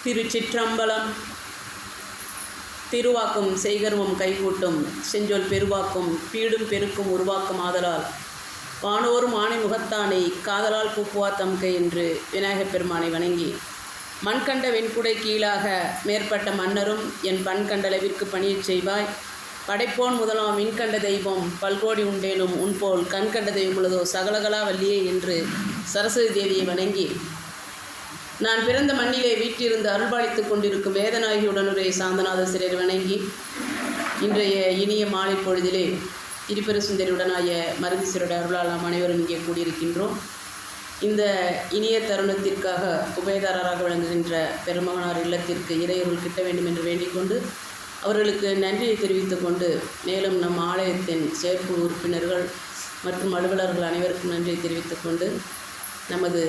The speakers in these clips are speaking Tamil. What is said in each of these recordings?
திருச்சிற்றம்பலம். திருவாக்கும் செய்கர்வம் கைகூட்டும் செஞ்சொல் பெருவாக்கும் பீடும் பெருக்கும் உருவாக்கும் ஆதலால் வானோரும் ஆணை முகத்தானை காதலால் கூப்புவா தம்கை என்று விநாயகப் பெருமானை வணங்கி மண்கண்ட வெண்குடை கீழாக மேற்பட்ட மன்னரும் என் பண்கண்டளவிற்கு பணியச் செய்வாய். படைப்போன் முதலாம் மின்கண்ட தெய்வம் பல்கோடி உண்டேனும் உன்போல் கண்கண்ட தெய்வம் உள்ளதோ சகலகலா வல்லியே என்று சரஸ்வதி தேவியை வணங்கி நான் பிறந்த மண்ணிலே வீட்டிலிருந்து அருள்பாலித்து கொண்டிருக்கும் வேதநாயகியுடனுரை சாந்தநாத சிறர் வணங்கி இன்றைய இனிய மாலை பொழுதிலே இருபெரு சுந்தரியுடனாய மருதீஸ்வரருடைய அருளால் நாம் அனைவரும் இங்கே கூடியிருக்கின்றோம். இந்த இனிய தருணத்திற்காக உபயதாரராக விளங்குகின்ற பெருமகனார் இல்லத்திற்கு இறையருள் கிட்ட வேண்டும் என்று வேண்டிக்கொண்டு அவர்களுக்கு நன்றியை தெரிவித்துக் கொண்டு மேலும் நம் ஆலயத்தின் செயற்குழு உறுப்பினர்கள் மற்றும் அலுவலர்கள் அனைவருக்கும் நன்றியை தெரிவித்துக் கொண்டு நமது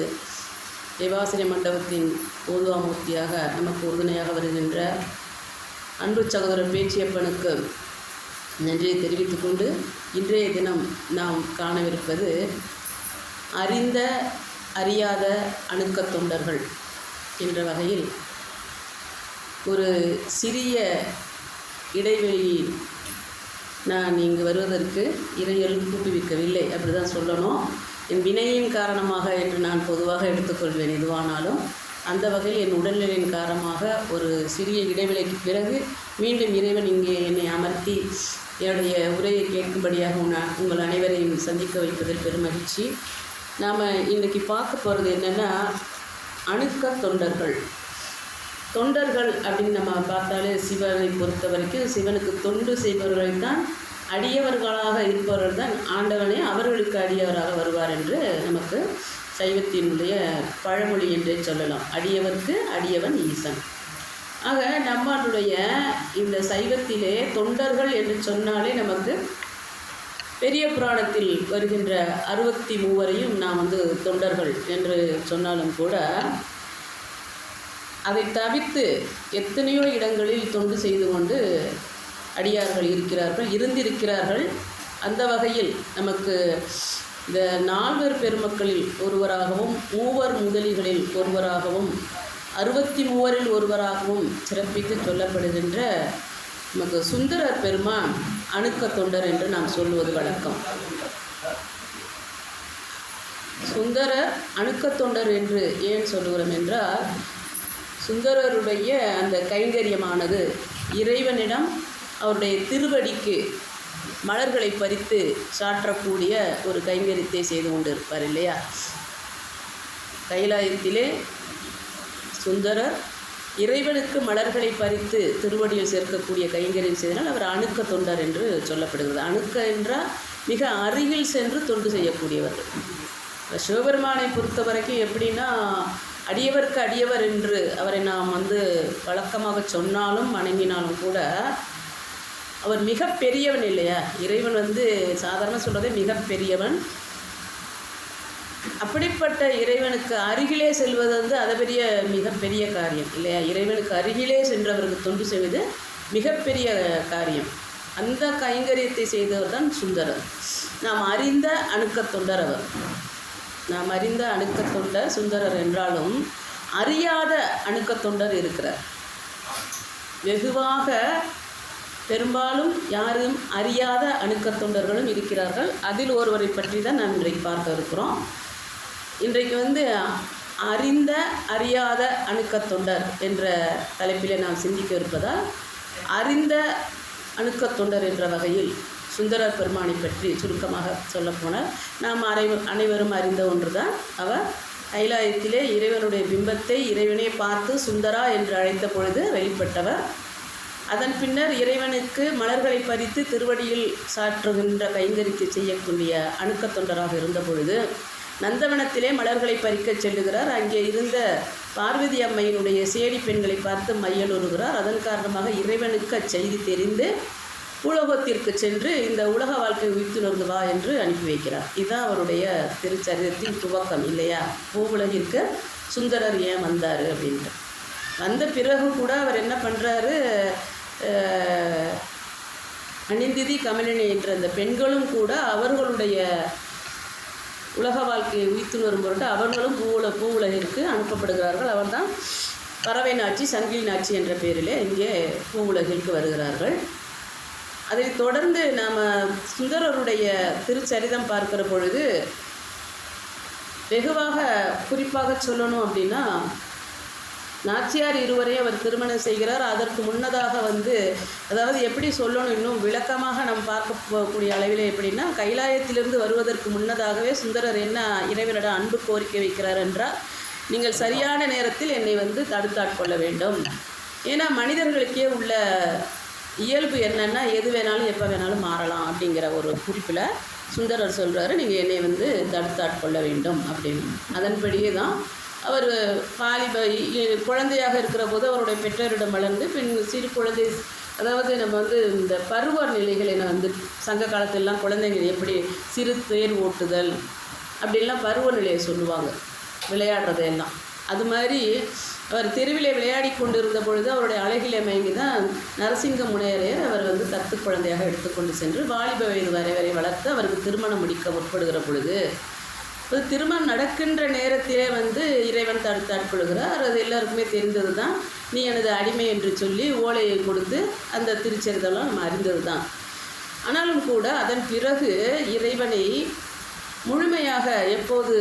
தேவாசிரிய மண்டபத்தின் ஊதுவாமூர்த்தியாக நமக்கு உறுதுணையாக வருகின்ற அன்பு சகோதரர் பேச்சியப்பனுக்கு நன்றியை தெரிவித்துக் கொண்டு இன்றைய தினம் நாம் காணவிருப்பது அறிந்த அறியாத அணுக்கத் தொண்டர்கள் என்ற வகையில் ஒரு சிறிய இடைவெளியில் நான் இங்கு வருவதற்கு இறையருள் கூட்டுவிக்கவில்லை, அப்படி தான் சொல்லணும். என் வினையின் காரணமாக என்று நான் பொதுவாக எடுத்துக்கொள்வேன் எதுவானாலும். அந்த வகையில் என் உடல்நிலையின் காரணமாக ஒரு சிறிய இடைவெளிக்கு பிறகு மீண்டும் இறைவன் இங்கே என்னை அமர்த்தி என்னுடைய உரையை கேட்கும்படியாக உங்கள் அனைவரையும் சந்திக்க வைப்பதில் பெரும் மகிழ்ச்சி. நாம் இன்றைக்கி பார்க்க போகிறது என்னென்னா அணுக்கத் தொண்டர்கள். தொண்டர்கள் அப்படின்னு நம்ம பார்த்தாலே சிவனை பொறுத்த வரைக்கும் சிவனுக்கு தொண்டு செய்பவர்கள் தான் அடியவர்களாக இருப்பவர்கள் தான் ஆண்டவனே அவர்களுக்கு அடியவராக வருவார் என்று நமக்கு சைவத்தினுடைய பழமொழி என்றே சொல்லலாம். அடியவர்க்கு அடியவன் ஈசன். ஆக நம்மளுடைய இந்த சைவத்திலே தொண்டர்கள் என்று சொன்னாலே நமக்கு பெரிய புராணத்தில் வருகின்ற 63 நாம் தொண்டர்கள் என்று சொன்னாலும் கூட அதை தவிர்த்து எத்தனையோ இடங்களில் தொண்டு செய்து கொண்டு அடியார்கள் இருந்திருக்கிறார்கள். அந்த வகையில் நமக்கு இந்த 4 பெருமக்களில் ஒருவராகவும் 3 முதலிகளில் ஒருவராகவும் 63 ஒருவராகவும் சிறப்பித்து சொல்லப்படுகின்ற நமக்கு சுந்தரர் பெருமான் அணுக்கத் தொண்டர் என்று நாம் சொல்வது வழக்கம். சுந்தரர் அணுக்கத் தொண்டர் என்று ஏன் சொல்லுகிறோம் என்றால் சுந்தரருடைய அந்த கைங்கரியமானது இறைவனிடம் அவருடைய திருவடிக்கு மலர்களை பறித்து சாற்றக்கூடிய ஒரு கைங்கரியத்தை செய்து கொண்டிருப்பார் இல்லையா. கைலாயத்திலே சுந்தரர் இறைவனுக்கு மலர்களை பறித்து திருவடியில் சேர்க்கக்கூடிய கைங்கரியம் செய்தனால் அவர் அணுக்க தொண்டர் என்று சொல்லப்படுகிறது. அணுக்க என்றால் மிக அருகில் சென்று தொண்டு செய்யக்கூடியவர்கள். சிவபெருமானை பொறுத்த வரைக்கும் எப்படின்னா அடியவர்க்கு அடியவர் என்று அவரை நாம் வழக்கமாக சொன்னாலும் வணங்கினாலும் கூட அவர் மிக பெரியவன் இல்லையா. இறைவன் சாதாரண சொல்கிறதே மிக பெரியவன். அப்படிப்பட்ட இறைவனுக்கு அருகிலே செல்வது அதை பெரிய மிகப்பெரிய காரியம் இல்லையா. இறைவனுக்கு அருகிலே சென்றவருக்கு தொண்டு செய்வது மிகப்பெரிய காரியம். அந்த கைங்கரியத்தை செய்தவர் தான் சுந்தரர். நாம் அறிந்த அணுக்கத் தொண்டர் அவர். நாம் அறிந்த அணுக்கத் தொண்டர் சுந்தரர் என்றாலும் அறியாத அணுக்கத் தொண்டர் இருக்கிறார். வெகுவாக பெரும்பாலும் யாரும் அறியாத அணுக்கத் தொண்டர்களும் இருக்கிறார்கள். அதில் ஒருவரை பற்றி தான் நாம் இன்றைக்கு பார்க்க இருக்கிறோம். இன்றைக்கு அறிந்த அறியாத அணுக்கத் தொண்டர் என்ற தலைப்பிலே நாம் சிந்திக்க இருப்பதால் அறிந்த அணுக்கத் தொண்டர் என்ற வகையில் சுந்தரர் பெருமானை பற்றி சுருக்கமாக சொல்லப்போனால் நாம் அனைவரும் அறிந்த ஒன்று தான். அவர் கைலாயத்திலே இறைவனுடைய பிம்பத்தை இறைவனை பார்த்து சுந்தரா என்று அழைத்த பொழுது வெளிப்பட்டவர். அதன் பின்னர் இறைவனுக்கு மலர்களை பறித்து திருவடியில் சாற்றுகின்ற கைங்கரித்து செய்யக்கூடிய அணுக்கத் தொண்டராக இருந்த பொழுது நந்தவனத்திலே மலர்களை பறிக்கச் செல்லுகிறார். அங்கே இருந்த பார்வதி அம்மையினுடைய சேடி பெண்களை பார்த்து மையலுறுகிறார். அதன் காரணமாக இறைவனுக்கு அச்செய்தி தெரிந்து உலகத்திற்கு சென்று இந்த உலக வாழ்க்கை உயிர்த்துணர்ந்து வா என்று அனுப்பி வைக்கிறார். இதுதான் அவருடைய திருச்சரிதத்தின் துவக்கம் இல்லையா. பூவுலகிற்கு சுந்தரர் ஏன் வந்தார் அப்படின்ட்டு. வந்த பிறகு கூட அவர் என்ன பண்ணுறாரு, அணிந்திதி கமலினி என்ற அந்த பெண்களும் கூட அவர்களுடைய உலக வாழ்க்கையை உயிர்த்து வரும் பொருட்டு அவர்களும் பூவுலகிற்கு அனுப்பப்படுகிறார்கள். அவர்தான் பறவை நாச்சி, சங்கிலி நாச்சி என்ற பெயரிலே இங்கே பூவுலகிற்கு வருகிறார்கள். அதைத் தொடர்ந்து நாம் சுந்தரருடைய திருச்சரிதம் பார்க்கிற பொழுது வெகுவாக குறிப்பாக சொல்லணும் அப்படின்னா, நாச்சியார் இருவரையும் அவர் திருமணம் செய்கிறார். அதற்கு முன்னதாக அதாவது எப்படி சொல்லணும், இன்னும் விளக்கமாக நாம் பார்க்கக்கூடிய அளவில் எப்படின்னா, கைலாயத்திலிருந்து வருவதற்கு முன்னதாகவே சுந்தரர் என்ன இறைவனிடம் அன்பு கோரிக்கை வைக்கிறார் என்றால், நீங்கள் சரியான நேரத்தில் என்னை தடுத்தாட்கொள்ள வேண்டும். ஏன்னா மனிதர்களுக்கே உள்ள இயல்பு என்னென்னா, எது வேணாலும் எப்போ வேணாலும் மாறலாம் அப்படிங்கிற ஒரு குறிப்பில் சுந்தரர் சொல்கிறாரு, நீங்கள் என்னை தடுத்தாட்கொள்ள வேண்டும் அப்படின்னு. அதன்படியே தான் அவர் குழந்தையாக இருக்கிற போது அவருடைய பெற்றோரிடம் வளர்ந்து பின் சிறு குழந்தை, அதாவது நம்ம இந்த பருவ நிலைகளை சங்க காலத்திலலாம் குழந்தைங்க எப்படி சிறு தேர் ஓட்டுதல் அப்படின்லாம் பருவ நிலையை சொல்லுவாங்க, விளையாடுறதையெல்லாம். அது மாதிரி அவர் தெருவிலே விளையாடி கொண்டிருந்த பொழுது அவருடைய அழகிலே மயங்கி தான் நரசிங்க முனையரையர் அவர் தத்து குழந்தையாக எடுத்துக்கொண்டு சென்று வாலிப வயது வரை வளர்த்து அவருக்கு திருமணம் முடிக்க முற்படுகிற பொழுது, திருமணம் நடக்கின்ற நேரத்திலே இறைவன் தடுத்தாட்கொள்கிறார். அது எல்லாருக்குமே தெரிந்தது தான். நீ எனது அடிமை என்று சொல்லி ஓலையை கொடுத்து அந்த திருச்சரிதெல்லாம் நம்ம அறிந்தது தான். ஆனாலும் கூட அதன் பிறகு இறைவனை முழுமையாக எப்போது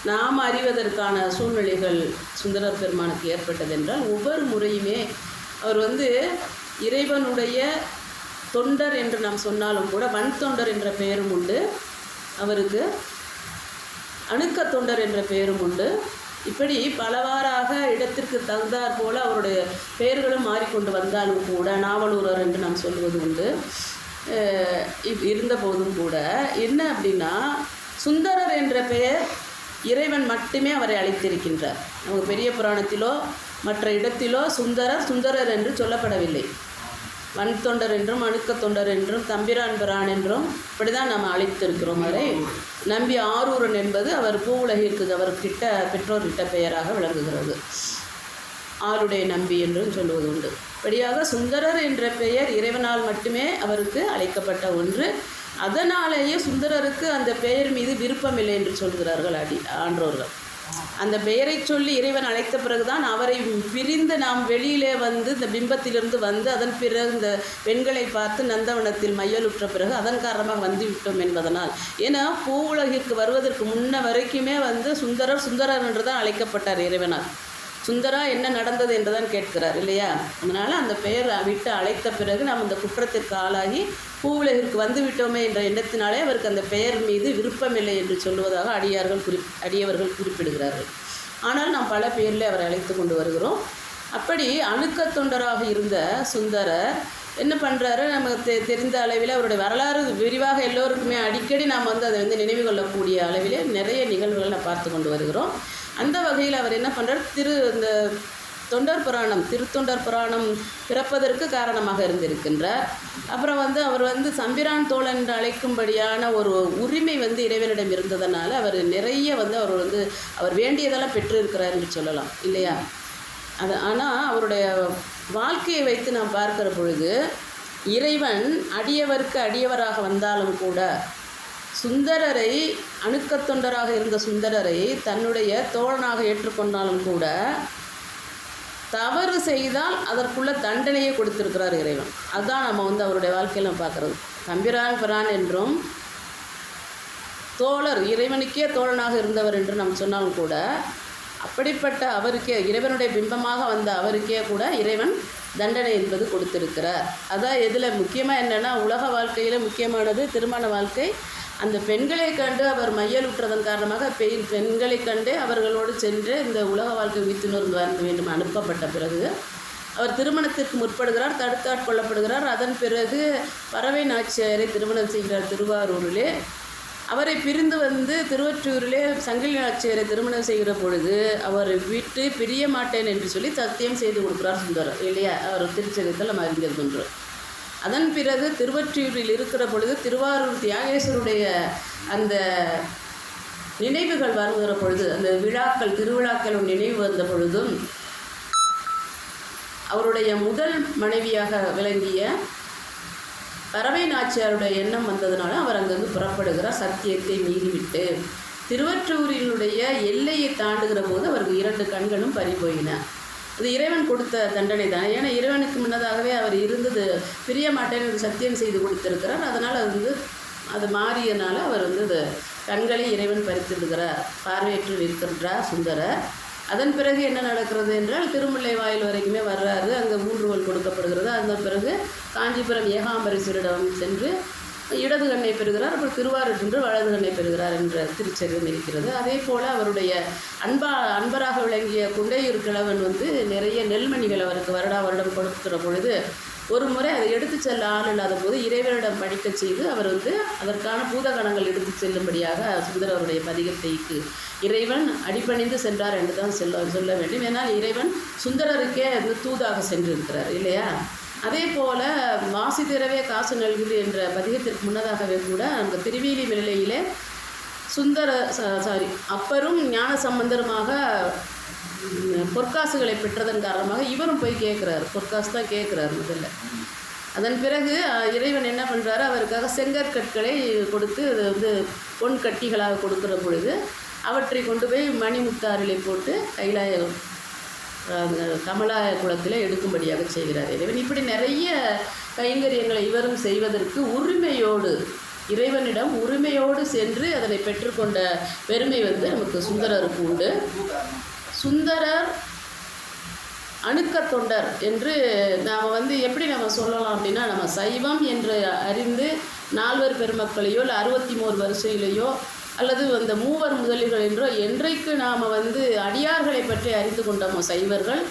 நாம் அறிவதற்கான சூழ்நிலைகள் சுந்தரர் பெருமானுக்கு ஏற்பட்டதென்றால், ஒவ்வொரு முறையுமே அவர் இறைவனுடைய தொண்டர் என்று நாம் சொன்னாலும் கூட வன் தொண்டர் என்ற பெயரும் உண்டு, அவருக்கு அணுக்க தொண்டர் என்ற பெயரும் உண்டு. இப்படி பலவாறாக இடத்திற்கு தகுந்தாற் போல அவருடைய பெயர்களும் மாறிக்கொண்டு வந்தாலும் கூட, நாவலூரர் என்று நாம் சொல்வது உண்டு. இருந்த போதும் கூட என்ன அப்படின்னா, சுந்தரர் என்ற பெயர் இறைவன் மட்டுமே அவரை அழைத்திருக்கின்றார். நமக்கு பெரிய புராணத்திலோ மற்ற இடத்திலோ சுந்தரர் என்று சொல்லப்படவில்லை. வன் தொண்டர் என்றும் அணுக்க தொண்டர் என்றும் தம்பிரான் பிரான் என்றும் இப்படி தான் நாம் அழைத்திருக்கிறோம். அவரை நம்பி ஆரூரன் என்பது அவர் பூவுலகிற்கு அவர்கிட்ட பெற்றோர்கிட்ட பெயராக விளங்குகிறது. ஆருடைய நம்பி என்றும் சொல்வது உண்டு. இப்படியாக சுந்தரர் என்ற பெயர் இறைவனால் மட்டுமே அவருக்கு அழைக்கப்பட்ட ஒன்று. அதனாலேயே சுந்தரருக்கு அந்த பெயர் மீது விருப்பமில்லை என்று சொல்கிறார்கள் ஆன்றோர்கள். அந்த பெயரை சொல்லி இறைவன் அழைத்த பிறகுதான் அவரை பிரிந்து நாம் வெளியிலே இந்த பிம்பத்திலிருந்து அதன் பிறகு இந்த பெண்களை பார்த்து நந்தவனத்தில் மையலுற்ற பிறகு அதன் காரணமாக விட்டோம் என்பதனால். ஏன்னா பூவுலகிற்கு வருவதற்கு முன்ன வரைக்குமே சுந்தரர் என்று தான் அழைக்கப்பட்டார் இறைவனால். சுந்தரா என்ன நடந்தது என்றுதான் கேட்கிறார் இல்லையா? அதனால் அந்த பெயர் விட்டு அழைத்த பிறகு நாம் அந்த குற்றத்திற்கு ஆளாகி பூவுலகிற்கு விட்டோமே என்ற எண்ணத்தினாலே அவருக்கு அந்த பெயர் மீது விருப்பமில்லை என்று சொல்வதாக அடியவர்கள் குறிப்பிடுகிறார்கள். ஆனால் நாம் பல பெயரில் அவரை அழைத்து கொண்டு வருகிறோம். அப்படி அணுக்க தொண்டராக இருந்த சுந்தரர் என்ன பண்ணுறாரு, நமக்கு தெரிந்த அளவில் அவருடைய வரலாறு விரிவாக எல்லோருக்குமே அடிக்கடி நாம் அதை நினைவு கொள்ளக்கூடிய அளவிலே நிறைய நிகழ்வுகள் நாம் பார்த்து கொண்டு வருகிறோம். அந்த வகையில் அவர் என்ன பண்ணுறார், இந்த திருத்தொண்டர் புராணம் பிறப்பதற்கு காரணமாக இருந்திருக்கின்றார். அப்புறம் அவர் சம்பிரான் தோழன் என்று அழைக்கும்படியான ஒரு உரிமை இறைவனிடம் இருந்ததனால அவர் நிறைய அவர் வேண்டியதெல்லாம் பெற்றிருக்கிறார் என்று சொல்லலாம் இல்லையா? ஆனால் அவருடைய வாழ்க்கையை வைத்து நாம் பார்க்கிற பொழுது இறைவன் அடியவருக்கு அடியவராக வந்தாலும் கூட சுந்தரரை அணுக்கத் தொண்டராக இருந்த சுந்தரரை தன்னுடைய தோழனாக ஏற்றுக்கொண்டாலும் கூட தவறு செய்தால் அதற்குள்ள தண்டனையை கொடுத்திருக்கிறார் இறைவன். அதுதான் நம்ம அவருடைய வாழ்க்கையில் நம்ம பார்க்குறது. தம்பிரான் பிரான் என்றும் தோழர், இறைவனுக்கே தோழனாக இருந்தவர் என்று நாம் சொன்னாலும் கூட அப்படிப்பட்ட அவருக்கே இறைவனுடைய பிம்பமாக வந்த அவருக்கே கூட இறைவன் தண்டனை என்பது கொடுத்திருக்கிறார். அதான் இதில் முக்கியமாக என்னென்னா, உலக வாழ்க்கையில் முக்கியமானது திருமண வாழ்க்கை. அந்த பெண்களை கண்டு அவர் மையலுற்றதன் காரணமாக பெண்களை கண்டு அவர்களோடு சென்று இந்த உலக வாழ்க்கை உயிர்த்துணர்ந்து வர வேண்டும் அனுப்பப்பட்ட பிறகு அவர் திருமணத்திற்கு முற்படுகிறார், தடுத்தாட்கொள்ளப்படுகிறார். அதன் பிறகு பறவை நாச்சியாரை திருமணம் செய்கிறார் திருவாரூரிலே. அவரை பிரிந்து திருவொற்றியூரிலே சங்கிலி நாச்சியாரை திருமணம் செய்கிற பொழுது அவர் விட்டு பிரிய மாட்டேன் என்று சொல்லி சத்தியம் செய்து கொடுக்குறார் சுந்தரர் இல்லையா? அவர் திருச்சரித்தில் நம்ம அறிஞர் கொன்றார். அதன் பிறகு திருவொற்றியூரில் இருக்கிற பொழுது திருவாரூர் தியாகேஸ்வருடைய அந்த நினைவுகள் வருகிற பொழுது, அந்த திருவிழாக்களும் நினைவு வந்த பொழுதும் அவருடைய முதல் மனைவியாக விளங்கிய பறவை நாச்சியாருடைய எண்ணம் வந்ததுனால அவர் அங்கிருந்து புறப்படுகிறார். சத்தியத்தை மீறிவிட்டு திருவொற்றியூரினுடைய எல்லையை தாண்டுகிற போது அவருக்கு 2 கண்களும் பறிபோயின. அது இறைவன் கொடுத்த தண்டனை தான். ஏன்னா இறைவனுக்கு முன்னதாகவே அவர் இருந்தது பிரிய மாட்டேன்னு சத்தியம் செய்து கொடுத்திருக்கிறார். அதனால் அது மாறியனால அவர் அது கண்களை இறைவன் பறித்திருக்கிறார், பார்வையற்று இருக்கின்றார் சுந்தரர். அதன் பிறகு என்ன நடக்கிறது என்றால் திருமுல்லை வாயில் வரைக்குமே வர்றாரு. அங்கே ஊன்றுகோல் கொடுக்கப்படுகிறது. அதன் பிறகு காஞ்சிபுரம் ஏகாம்பரேஸ்வரிடம் சென்று இடது கண்ணை பெறுகிறார். அப்புறம் திருவாரூர் சென்று வலது கண்ணை பெறுகிறார் என்ற திருச்சரிதம் இருக்கிறது. அதே போல் அவருடைய அன்பராக விளங்கிய குண்டையூர் கிழவன் நிறைய நெல்மணிகள் அவருக்கு வருடம் கொடுக்கிற பொழுது ஒரு முறை அதை எடுத்து செல்ல ஆள் இல்லாத போது இறைவனிடம் படிக்க செய்து அவர் அதற்கான பூதகணங்கள் எடுத்து செல்லும்படியாக சுந்தரருடைய பதிகத்தைக்கு இறைவன் அடிபணிந்து சென்றார் என்று தான் சொல்ல வேண்டும். ஏன்னால் இறைவன் சுந்தரருக்கே தூதாக சென்றிருக்கிறார் இல்லையா? அதே போல் வாசி திறவே காசு நல்குது என்ற பதிகத்திற்கு முன்னதாகவே கூட அந்த திருவேலி நிலையிலே அப்பரும் ஞான சம்பந்தருமாக பொற்காசுகளை பெற்றதன் காரணமாக இவரும் போய் கேட்குறாரு. பொற்காசு தான் கேட்குறாரு முதல்ல. அதன் பிறகு இறைவன் என்ன பண்ணுறாரு, அவருக்காக செங்கற்கற்களை கொடுத்து அது பொன் கட்டிகளாக கொடுக்குற பொழுது அவற்றை கொண்டு போய் மணிமுத்தாரிலே போட்டு கமலாய குளத்தில் எடுக்கும்படியாக செய்கிறார் இறைவன். இப்படி நிறைய கைங்கரியங்களை இவரும் செய்வதற்கு இறைவனிடம் உரிமையோடு சென்று அதனை பெற்றுக்கொண்ட பெருமை நமக்கு சுந்தரருக்கு உண்டு. சுந்தரர் அணுக்கத் தொண்டர் என்று நாம் எப்படி நம்ம சொல்லலாம் அப்படின்னா, நம்ம சைவம் என்று அறிந்து 4 பெருமக்களையோ இல்லை 63 வரிசையிலையோ அல்லது அந்த 3 முதலிகள் என்றோ என்றைக்கு நாம் அடியார்களை பற்றி அறிந்து கொண்டோமோ சைவர்கள்,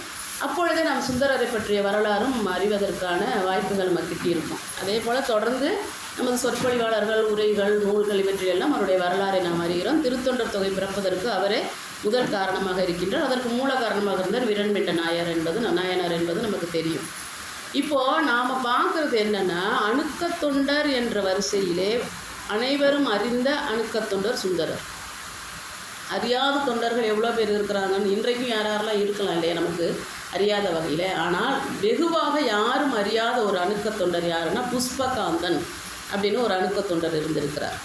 அப்பொழுதே நாம் சுந்தரரை பற்றிய வரலாறும் அறிவதற்கான வாய்ப்புகள் நம்ம கிட்டியிருக்கும். அதே போல் தொடர்ந்து நமது சொற்பொழிவாளர்கள், உரைகள், நூல்கள் இவற்றையெல்லாம் அவருடைய வரலாறை நாம் அறிகிறோம். திருத்தொண்டர் தொகை பிறப்பதற்கு அவரே முதல் காரணமாக இருக்கின்றார். அதற்கு மூல காரணமாக இருந்தார் விரண்மிட்ட நாயனார் என்பது நமக்கு தெரியும். இப்போது நாம் பார்க்குறது என்னென்னா, அணுக்கத் தொண்டர் என்ற வரிசையிலே அனைவரும் அறிந்த அணுக்கத் தொண்டர் சுந்தரர். அறியாத தொண்டர்கள் எவ்வளோ பேர் இருக்கிறாங்கன்னு இன்றைக்கும் யாரெல்லாம் இருக்கலாம் இல்லையா நமக்கு அறியாத வகையில். ஆனால் வெகுவாக யாரும் அறியாத ஒரு அணுக்கத் தொண்டர் யாருன்னா புஷ்பகாந்தன் அப்படின்னு ஒரு அணுக்கத் தொண்டர் இருந்திருக்கிறார்.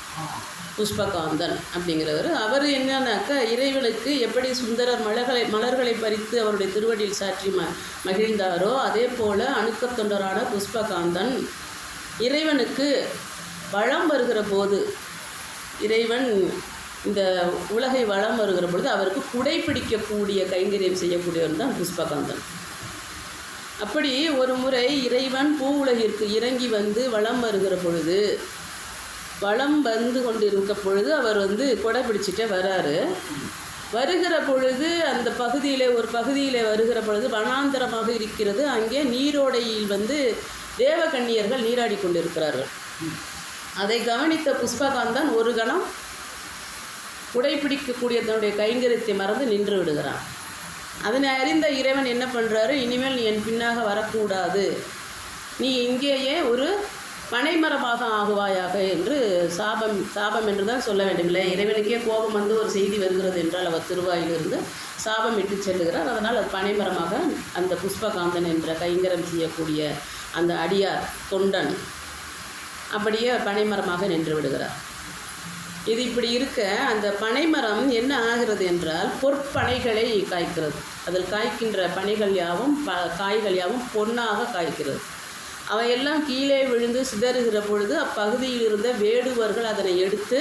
புஷ்பகாந்தன் அப்படிங்கிறவர். அவர் என்னன்னாக்கா இறைவனுக்கு எப்படி சுந்தரர் மலர்களை பறித்து அவருடைய திருவடியில் சாற்றி மகிழ்ந்தாரோ அதே போல் அணுக்கத் தொண்டரான புஷ்பகாந்தன் இறைவனுக்கு வளம் வருகிற போது, இறைவன் இந்த உலகை வளம் வருகிற பொழுது அவருக்கு குடைப்பிடிக்கக்கூடிய கைங்கரியம் செய்யக்கூடியவர் தான் புஷ்பகாந்தன். அப்படி ஒரு முறை இறைவன் பூ உலகிற்கு இறங்கி வளம் வருகிற பொழுது, வளம் கொண்டிருக்க பொழுது அவர் கொடை பிடிச்சிட்டே வருகிற பொழுது அந்த ஒரு பகுதியில் வருகிற பொழுது வனாந்தரமாக இருக்கிறது. அங்கே நீரோடையில் தேவகன்னியர்கள் நீராடி கொண்டிருக்கிறார்கள். அதை கவனித்த புஷ்பகாந்தன் ஒரு கணம் குடைப்பிடிக்கக்கூடிய தன்னுடைய கைங்கரியத்தை மறந்து நின்று விடுகிறான். அதனை அறிந்த இறைவன் என்ன பண்ணுறாரு, இனிமேல் நீ என் பின்னாக வரக்கூடாது, நீ இங்கேயே ஒரு பனைமரமாக ஆகுவாயாக என்று சாபம் என்று தான் சொல்ல வேண்டுமில்லை. இறைவனுக்கே கோபம் ஒரு செய்தி வருகிறது என்றால் அவர் திருவாயிலிருந்து சாபம் இட்டு செல்லுகிறார். அதனால் அது பனைமரமாக அந்த புஷ்பகாந்தன் என்ற கைங்கரம் செய்யக்கூடிய அந்த அடியார் தொண்டன் அப்படியே பனைமரமாக நின்று விடுகிறார். இது இப்படி இருக்க அந்த பனைமரம் என்ன ஆகிறது என்றால் பொற்பனைகளை காய்க்கிறது. அதில் காய்க்கின்ற பனைகள் யாவும் காய்கள் யாவும் பொன்னாக காய்க்கிறது. அவையெல்லாம் கீழே விழுந்து சிதறுகிற பொழுது அப்பகுதியில் இருந்த வேடுவர்கள் அதனை எடுத்து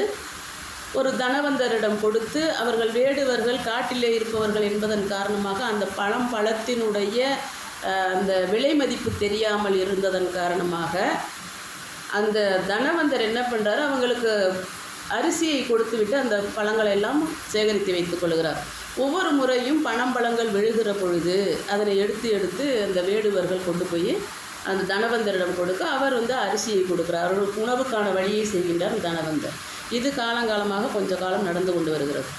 ஒரு தனவந்தரிடம் கொடுத்து, அவர்கள் வேடுவர்கள் காட்டிலே இருப்பவர்கள் என்பதன் காரணமாக அந்த பழத்தினுடைய அந்த விலை மதிப்பு தெரியாமல் இருந்ததன் காரணமாக அந்த தனவந்தர் என்ன பண்ணுறாரு, அவங்களுக்கு அரிசியை கொடுத்து விட்டு அந்த பழங்களை எல்லாம் சேகரித்து வைத்துக் கொள்கிறார். ஒவ்வொரு முறையும் பழங்கள் விழுகிற பொழுது அதனை எடுத்து அந்த வேடுவர்கள் கொண்டு போய் அந்த தனவந்தரிடம் கொடுக்க அவர் அரிசியை கொடுக்குறார். அவர்களுக்கு உணவுக்கான வழியை செய்கின்றார் தனவந்தர். இது காலங்காலமாக கொஞ்ச காலம் நடந்து கொண்டு வருகிறது.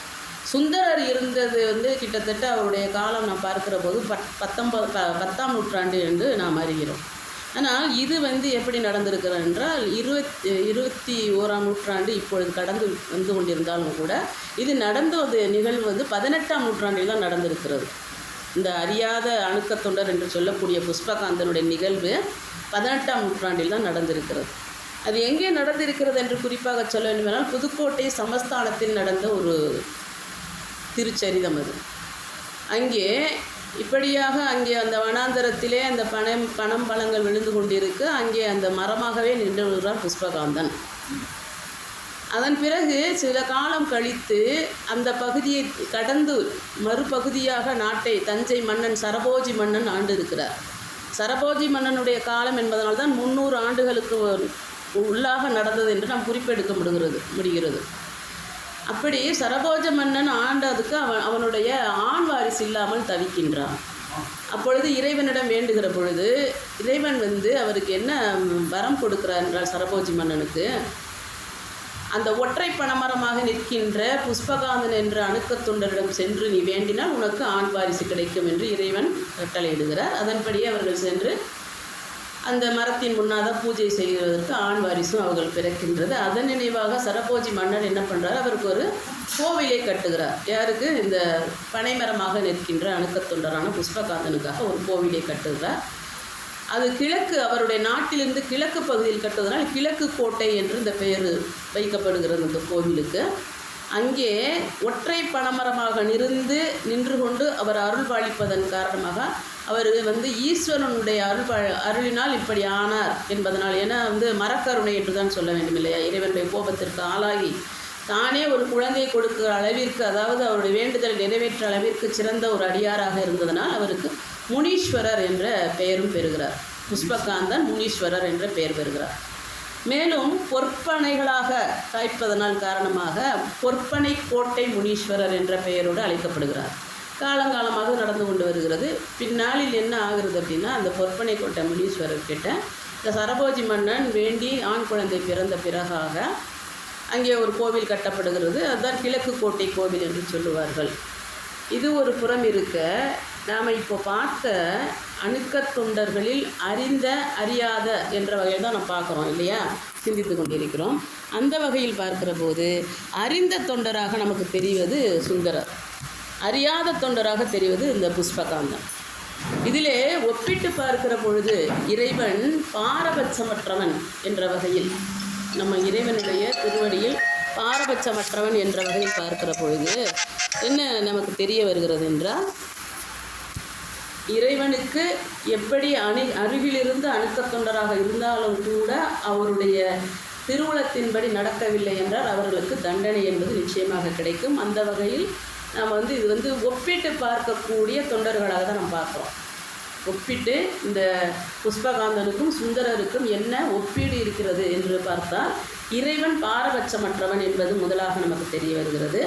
சுந்தரர் இருந்தது கிட்டத்தட்ட அவருடைய காலம் நாம் பார்க்கிற போது 10ஆம் நூற்றாண்டு என்று நாம் அறிகிறோம். ஆனால் இது எப்படி நடந்திருக்கிறது என்றால் 21ஆம் நூற்றாண்டு இப்பொழுது கடந்து கொண்டிருந்தாலும் கூட இது நடந்த நிகழ்வு 18ஆம் நூற்றாண்டில் தான் நடந்திருக்கிறது. இந்த அறியாத அணுக்கத் தொண்டர் என்று சொல்லக்கூடிய புஷ்பகாந்தனுடைய நிகழ்வு 18ஆம் நூற்றாண்டில் தான் நடந்திருக்கிறது. அது எங்கே நடந்திருக்கிறது என்று குறிப்பாக சொல்ல வேண்டுமென்றால் புதுக்கோட்டை சமஸ்தானத்தில் நடந்த ஒரு திருச்சரிதம் அது. அங்கே இப்படியாக அங்கே அந்த வனாந்தரத்திலே அந்த பனம் பழங்கள் விழுந்து கொண்டிருக்கு. அங்கே அந்த மரமாகவே நின்று விடுகிறார் புஷ்பகாந்தன். அதன் பிறகு சில காலம் கழித்து அந்த பகுதியை கடந்து மறுபகுதியாக நாட்டை தஞ்சை மன்னன் சரபோஜி மன்னன் ஆண்டு இருக்கிறார். சரபோஜி மன்னனுடைய காலம் என்பதனால்தான் 300 ஆண்டுகளுக்கு உள்ளாக நடந்தது என்று நாம் குறிப்பெடுக்க முடிகிறது. அப்படி சரபோஜ மன்னன் ஆண்டதுக்கு அவனுடைய ஆண் வாரிசு இல்லாமல் தவிக்கின்றான். அப்பொழுது இறைவனிடம் வேண்டுகிற பொழுது இறைவன் அவருக்கு என்ன வரம் கொடுக்கிறார் என்றால், சரபோஜி மன்னனுக்கு அந்த ஒற்றை பனைமரமாக நிற்கின்ற புஷ்பகாந்தன் என்ற அணுக்கத் தொண்டரிடம் சென்று நீ வேண்டினால் உனக்கு ஆண் வாரிசு கிடைக்கும் என்று இறைவன் கட்டளையிடுகிறார். அதன்படியே அவர்கள் சென்று அந்த மரத்தின் முன்னாக பூஜை செய்வதற்கு ஆண் வாரிசும் அவர்கள் பிறக்கின்றது. அதன் நினைவாக சரபோஜி மன்னன் என்ன பண்ணுறார், அவருக்கு ஒரு கோவிலை கட்டுகிறார். யாருக்கு? இந்த பனைமரமாக நிற்கின்ற அணுக்கத் தொண்டரான புஷ்பகாந்தனுக்காக ஒரு கோவிலை கட்டுகிறார். அது கிழக்கு, அவருடைய நாட்டிலிருந்து கிழக்கு பகுதியில் கட்டுவதனால் கிழக்கு கோட்டை என்று இந்த பெயர் வைக்கப்படுகிறது இந்த கோவிலுக்கு. அங்கே ஒற்றை பனைமரமாக நின்று கொண்டு அவர் அருள் பாலிப்பதன் காரணமாக அவர் ஈஸ்வரனுடைய அருளினால் இப்படி ஆனார் என்பதனால். ஏன்னா மரக்கருணை என்று தான் சொல்ல வேண்டும் இல்லையா? இறைவனுடைய கோபத்திற்கு ஆளாகி தானே ஒரு குழந்தையை கொடுக்கிற அளவிற்கு, அதாவது அவருடைய வேண்டுதலை நிறைவேற்ற அளவிற்கு சிறந்த ஒரு அடியாராக இருந்ததனால் அவருக்கு முனீஸ்வரர் என்ற பெயரும் பெறுகிறார். புஷ்பகாந்தன் முனீஸ்வரர் என்ற பெயர் பெறுகிறார். மேலும் பொற்பனைகளாக காய்ப்பதனால் காரணமாக பொற்பனை கோட்டை முனீஸ்வரர் என்ற பெயரோடு அழைக்கப்படுகிறார். காலங்காலமாக நடந்து கொண்டு வருகிறது. பின்னாளில் என்ன ஆகிறது அப்படின்னா, அந்த பொற்பனை கோட்டை முனீஸ்வரர் கிட்ட இந்த சரபோஜி மன்னன் வேண்டி ஆண் குழந்தை பிறந்த பிறகாக அங்கே ஒரு கோவில் கட்டப்படுகிறது. அதுதான் கிழக்கு கோட்டை கோவில் என்று சொல்லுவார்கள். இது ஒரு புறம் இருக்க, நாம் இப்போ பார்த்த அணுக்கத் தொண்டர்களில் அறிந்த அறியாத என்ற வகையில் தான் நம்ம பார்க்குறோம் இல்லையா, சிந்தித்து கொண்டிருக்கிறோம். அந்த வகையில் பார்க்கிற போது அறிந்த தொண்டராக நமக்கு தெரிவது சுந்தரர், அறியாத தொண்டராக தெரிவது இந்த புஷ்பகாந்தன். இதிலே ஒப்பிட்டு பார்க்கிற பொழுது இறைவன் பாரபட்சமற்றவன் என்ற வகையில், நம்ம இறைவனுடைய திருவடியில் பாரபட்சமற்றவன் என்ற வகையில் பார்க்கிற பொழுது என்ன நமக்கு தெரிய வருகிறது என்றால், இறைவனுக்கு எப்படி அருகிலிருந்து அணுக்கத் தொண்டராக இருந்தாலும் கூட அவருடைய திருவுளத்தின்படி நடக்கவில்லை என்றால் அவர்களுக்கு தண்டனை என்பது நிச்சயமாக கிடைக்கும். அந்த வகையில் நாம் இது ஒப்பிட்டு பார்க்கக்கூடிய தொண்டர்களாக தான் நம்ம பார்க்குறோம். ஒப்பிட்டு இந்த புஷ்பகாந்தனுக்கும் சுந்தரருக்கும் என்ன ஒப்பீடு இருக்கிறது என்று பார்த்தால், இறைவன் பாரபட்சமற்றவன் என்பது முதலாக நமக்கு தெரிய வருகிறது.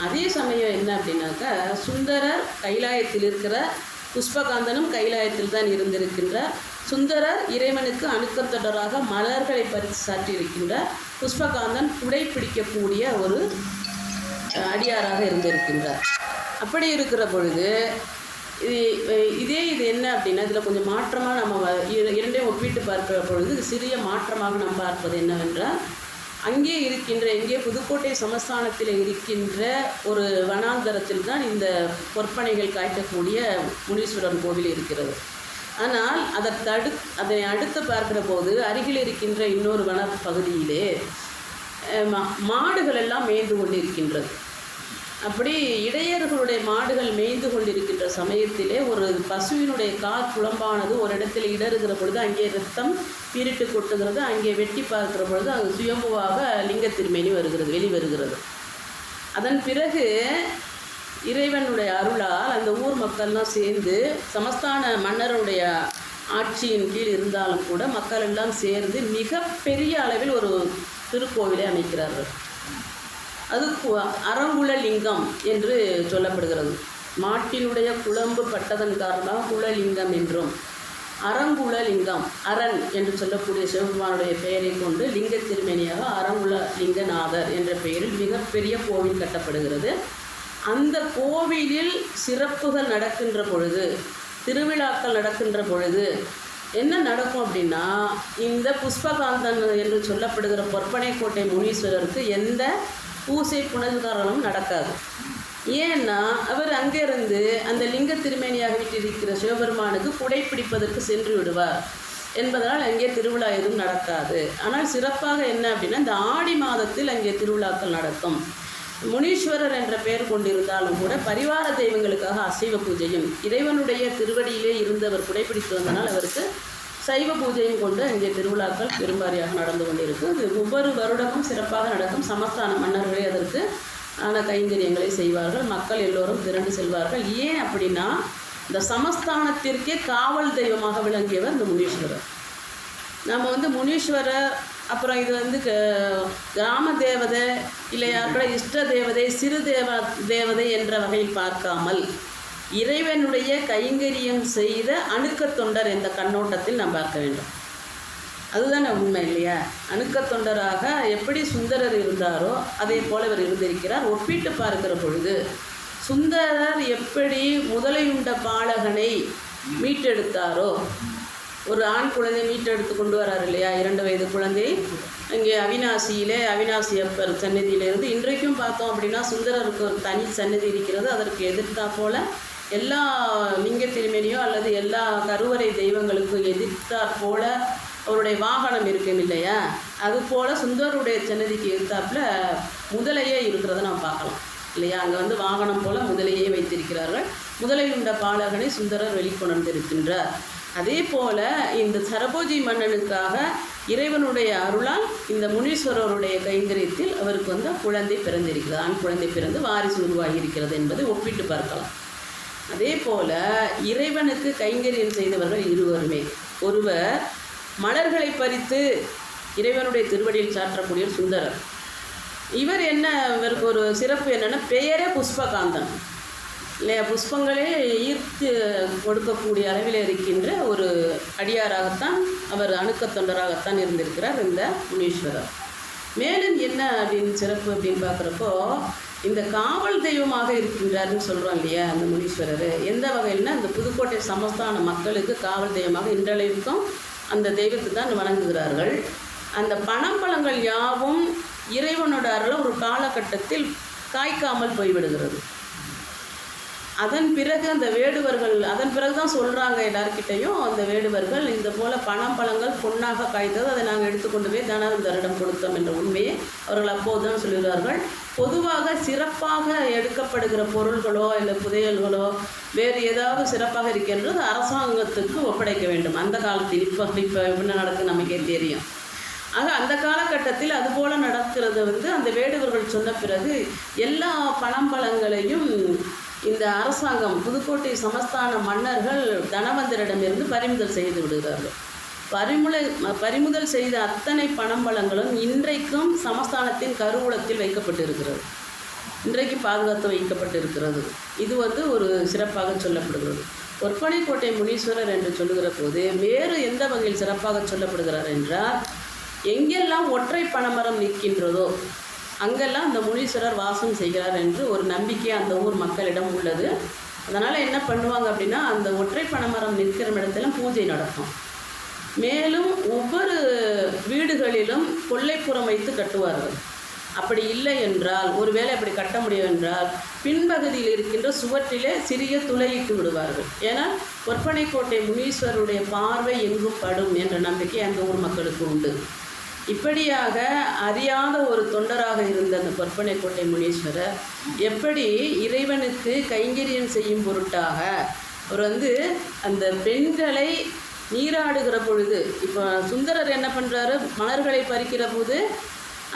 அதே சமயம் என்ன அப்படின்னாக்கா, சுந்தரர் கைலாயத்தில் இருக்கிற, புஷ்பகாந்தனும் கைலாயத்தில் தான் இருந்திருக்கின்றார். சுந்தரர் இறைவனுக்கு அணுக்கத் தொடராக மலர்களை பறித்து சாற்றியிருக்கின்றார். புஷ்பகாந்தன் குடை பிடிக்கக்கூடிய ஒரு அடியாராக இருந்திருக்கின்றார். அப்படி இருக்கிற பொழுது இது என்ன அப்படின்னா, இதில் கொஞ்சம் மாற்றமாக நம்ம இரண்டையும் ஒப்பிட்டு பார்க்கிற பொழுது சிறிய மாற்றமாக நாம் பார்ப்பது என்னவென்றால், அங்கே இருக்கின்ற, இங்கே புதுக்கோட்டை சமஸ்தானத்தில் இருக்கின்ற ஒரு வனாந்தரத்தில் தான் இந்த பொற்பனைகள் காய்க்கக்கூடிய முனீஸ்வரன் கோவில் இருக்கிறது. ஆனால் அதை அடுத்து பார்க்கிற போது அருகில் இருக்கின்ற இன்னொரு வன பகுதியிலே மாடுகள் எல்லாம் மேய்ந்து கொண்டிருக்கின்றது. அப்படி இடையர்களுடைய மாடுகள் மேய்ந்து கொண்டிருக்கின்ற சமயத்திலே ஒரு பசுவினுடைய கால் குழம்பானது ஒரு இடத்தில் இடறுகிற பொழுது அங்கே ரத்தம் பீரிட்டு கொட்டுகிறது. அங்கே வெட்டி பார்க்கிற பொழுது அங்கு சுயம்புவாக லிங்க திருமேனி வெளிவருகிறது. அதன் பிறகு இறைவனுடைய அருளால் அந்த ஊர் மக்கள்லாம் சேர்ந்து, சமஸ்தான மன்னருடைய ஆட்சியின் கீழ் இருந்தாலும் கூட மக்கள் எல்லாம் சேர்ந்து மிகப்பெரிய அளவில் ஒரு திருக்கோவிலை அமைக்கிறார்கள். அது அரங்குல லிங்கம் என்று சொல்லப்படுகிறது. மாட்டினுடைய குழம்பு பட்டதன் காரணமாக குலலிங்கம் என்றும், அரங்குல லிங்கம், அரண் என்று சொல்லக்கூடிய சிவபெருமானுடைய பெயரை கொண்டு லிங்க திருமேனியாக அரங்குல லிங்கநாதர் என்ற பெயரில் மிகப்பெரிய கோவில் கட்டப்படுகிறது. அந்த கோவிலில் சிறப்புகள் நடக்கின்ற பொழுது, திருவிழாக்கள் நடக்கின்ற பொழுது என்ன நடக்கும் அப்படின்னா, இந்த புஷ்பகாந்தன் என்று சொல்லப்படுகிற பொற்பனை கோட்டை முனீஸ்வரருக்கு எந்த பூசை புனஸ்காரமும் நடக்காது. ஏன்னா அவர் அங்கிருந்து அந்த லிங்க திருமேனியாக விட்டிருக்கிற சிவபெருமானுக்கு குடை பிடிப்பதற்கு சென்று விடுவார் என்பதனால் அங்கே திருவிழா எதுவும் நடக்காது. ஆனால் சிறப்பாக என்ன அப்படின்னா, இந்த ஆடி மாதத்தில் அங்கே திருவிழாக்கள் நடக்கும். முனீஸ்வரர் என்ற பெயர் கொண்டிருந்தாலும் கூட பரிவார தெய்வங்களுக்காக அசைவ பூஜையும், இறைவனுடைய திருவடியிலே இருந்தவர் குடைப்பிடித்து வந்தனால் அவருக்கு சைவ பூஜையும் கொண்டு இங்கே திருவிழாக்கள் பெரும்பாரியாக நடந்து கொண்டிருக்கு. இது ஒவ்வொரு வருடமும் சிறப்பாக நடக்கும். சமஸ்தான மன்னர்களே அதற்கு ஆன கைங்கரியங்களை செய்வார்கள். மக்கள் எல்லோரும் திரண்டு செல்வார்கள். ஏன் அப்படின்னா, இந்த சமஸ்தானத்திற்கே காவல் தெய்வமாக விளங்கியவர் இந்த முனீஸ்வரர். நம்ம முனீஸ்வரர், அப்புறம் இது கிராம தேவதை இல்லையா கூட இஷ்ட தேவதை, சிறு தேவதை என்ற வகையில் பார்க்காமல் இறைவனுடைய கைங்கரியம் செய்த அணுக்க தொண்டர் என்ற கண்ணோட்டத்தில் நாம் பார்க்க வேண்டும். அதுதானே உண்மை இல்லையா? அணுக்க தொண்டராக எப்படி சுந்தரர் இருந்தாரோ அதே போல இவர் இருந்திருக்கிறார். ஒப்பிட்டு பார்க்கிற பொழுது சுந்தரர் எப்படி முதலையுண்ட பாலகனை மீட்டெடுத்தாரோ, ஒரு ஆண் குழந்தை மீட்டெடுத்து கொண்டு வரார் இல்லையா, 2 வயது குழந்தை இங்கே அவிநாசியிலே அவிநாசி அப்பர் சந்நிதியிலிருந்து. இன்றைக்கும் பார்த்தோம் அப்படின்னா சுந்தரருக்கு ஒரு தனி சந்நிதி இருக்கிறது. அதற்கு எதிர்த்தா போல் எல்லா லிங்க திருமேனியோ அல்லது எல்லா கருவறை தெய்வங்களுக்கும் எதிர்த்தாற் போல அவருடைய வாகனம் இருக்கும் இல்லையா, அதுபோல் சுந்தரருடைய சன்னதிக்கு எதிர்த்தாப்புல முதலையே இருக்கிறத நம்ம பார்க்கலாம் இல்லையா. அங்கே வாகனம் போல் முதலையே வைத்திருக்கிறார்கள். முதலையுண்ட பாலகனை சுந்தரர் வெளிக்கொணர்ந்திருக்கின்றார். அதே போல் இந்த சரபோஜி மன்னனுக்காக இறைவனுடைய அருளால் இந்த முனீஸ்வரருடைய கைங்கரியத்தில் அவருக்கு குழந்தை பிறந்திருக்கிறது. ஆண் குழந்தை பிறந்து வாரிசு உருவாகி இருக்கிறது என்பதை ஒப்பிட்டு பார்க்கலாம். அதே போல் இறைவனுக்கு கைங்கரியம் செய்தவர்கள் இருவருமே. ஒருவர் மலர்களை பறித்து இறைவனுடைய திருவடியில் சாற்றக்கூடிய சுந்தரர். இவருக்கு ஒரு சிறப்பு என்னென்னா, பெயரே புஷ்பகாந்தன் இல்லையா. புஷ்பங்களே ஈர்த்து கொடுக்கக்கூடிய அளவில் இருக்கின்ற ஒரு அடியாராகத்தான் அவர், அணுக்க தொண்டராகத்தான் இருந்திருக்கிறார் இந்த முனீஸ்வரர். மேலும் என்ன அப்படின்னு சிறப்பு அப்படின்னு பார்க்குறப்போ, இந்த காவல் தெய்வமாக இருக்கின்றார்னு சொல்கிறோம் இல்லையா அந்த முனீஸ்வரர். எந்த வகையில்னா, இந்த புதுக்கோட்டை சமஸ்தான மக்களுக்கு காவல் தெய்வமாக இன்றளவிற்கும் அந்த தெய்வத்தை தான் வணங்குகிறார்கள். அந்த பணம்பழங்கள் யாவும் இறைவனோட அருள ஒரு காலகட்டத்தில் காய்க்காமல் போய்விடுகிறது. அதன் பிறகு அந்த வேடுவர்கள், அதன் பிறகு தான் சொல்கிறாங்க எல்லார்கிட்டையும், அந்த வேடுவர்கள் இந்த போல் பழங்கள் பொன்னாக காய்த்தது, அதை நாங்கள் எடுத்துக்கொண்டு போய் தனவந்தரிடம் கொடுத்தோம் என்ற உண்மையை அவர்கள் அப்போது தான் சொல்கிறார்கள். பொதுவாக சிறப்பாக எடுக்கப்படுகிற பொருள்களோ இல்லை புதையல்களோ வேறு ஏதாவது சிறப்பாக இருக்கின்றது அரசாங்கத்துக்கு ஒப்படைக்க வேண்டும். அந்த காலத்தில் இப்போ என்ன நடக்குது நமக்கே தெரியும். ஆக அந்த காலகட்டத்தில் அதுபோல் நடக்கிறது அந்த வேடுவர்கள் சொன்ன பிறகு எல்லா பழங்களையும் இந்த அரசாங்கம், புதுக்கோட்டை சமஸ்தான மன்னர்கள் தனவந்தரிடமிருந்து பறிமுதல் செய்து விடுகிறார்கள். பறிமுதல் செய்த அத்தனை பணம்பழங்களும் இன்றைக்கும் சமஸ்தானத்தின் கருவூலத்தில் வைக்கப்பட்டிருக்கிறது. இன்றைக்கு பாதுகாத்து வைக்கப்பட்டிருக்கிறது. இது ஒரு சிறப்பாக சொல்லப்படுகிறது. ஒற்பனைக்கோட்டை முனீஸ்வரர் என்று சொல்லுகிற போது வேறு எந்த வகையில் சிறப்பாக சொல்லப்படுகிறார் என்றால், எங்கெல்லாம் ஒற்றை பனைமரம் நிற்கின்றதோ அங்கெல்லாம் அந்த முனீஸ்வரர் வாசம் செய்கிறார் என்று ஒரு நம்பிக்கை அந்த ஊர் மக்களிடம் உள்ளது. அதனால் என்ன பண்ணுவாங்க அப்படின்னா, அந்த ஒற்றை பனைமரம் நிற்கிற இடத்துல பூஜை நடக்கும். மேலும் ஒவ்வொரு வீடுகளிலும் கொல்லைப்புறம் வைத்து கட்டுவார்கள். அப்படி இல்லை என்றால், ஒருவேளை அப்படி கட்ட முடியும் என்றால், பின்பகுதியில் இருக்கின்ற சுவற்றிலே சிறிய துளையிட்டு விடுவார்கள். ஏன்னா ஒற்பனைக்கோட்டை முனீஸ்வரருடைய பார்வை எங்கும் படும் என்ற நம்பிக்கை அந்த ஊர் மக்களுக்கு உண்டு. இப்படியாக அறியாத ஒரு தொண்டராக இருந்த அந்த பொற்பனைக்கோட்டை முனீஸ்வரர் எப்படி இறைவனுக்கு கைங்கரியம் செய்யும் பொருட்டாக அவர் அந்த பெண்களை நீராடுகிற பொழுது, இப்போ சுந்தரர் என்ன பண்ணுறாரு, மலர்களை பறிக்கிற போது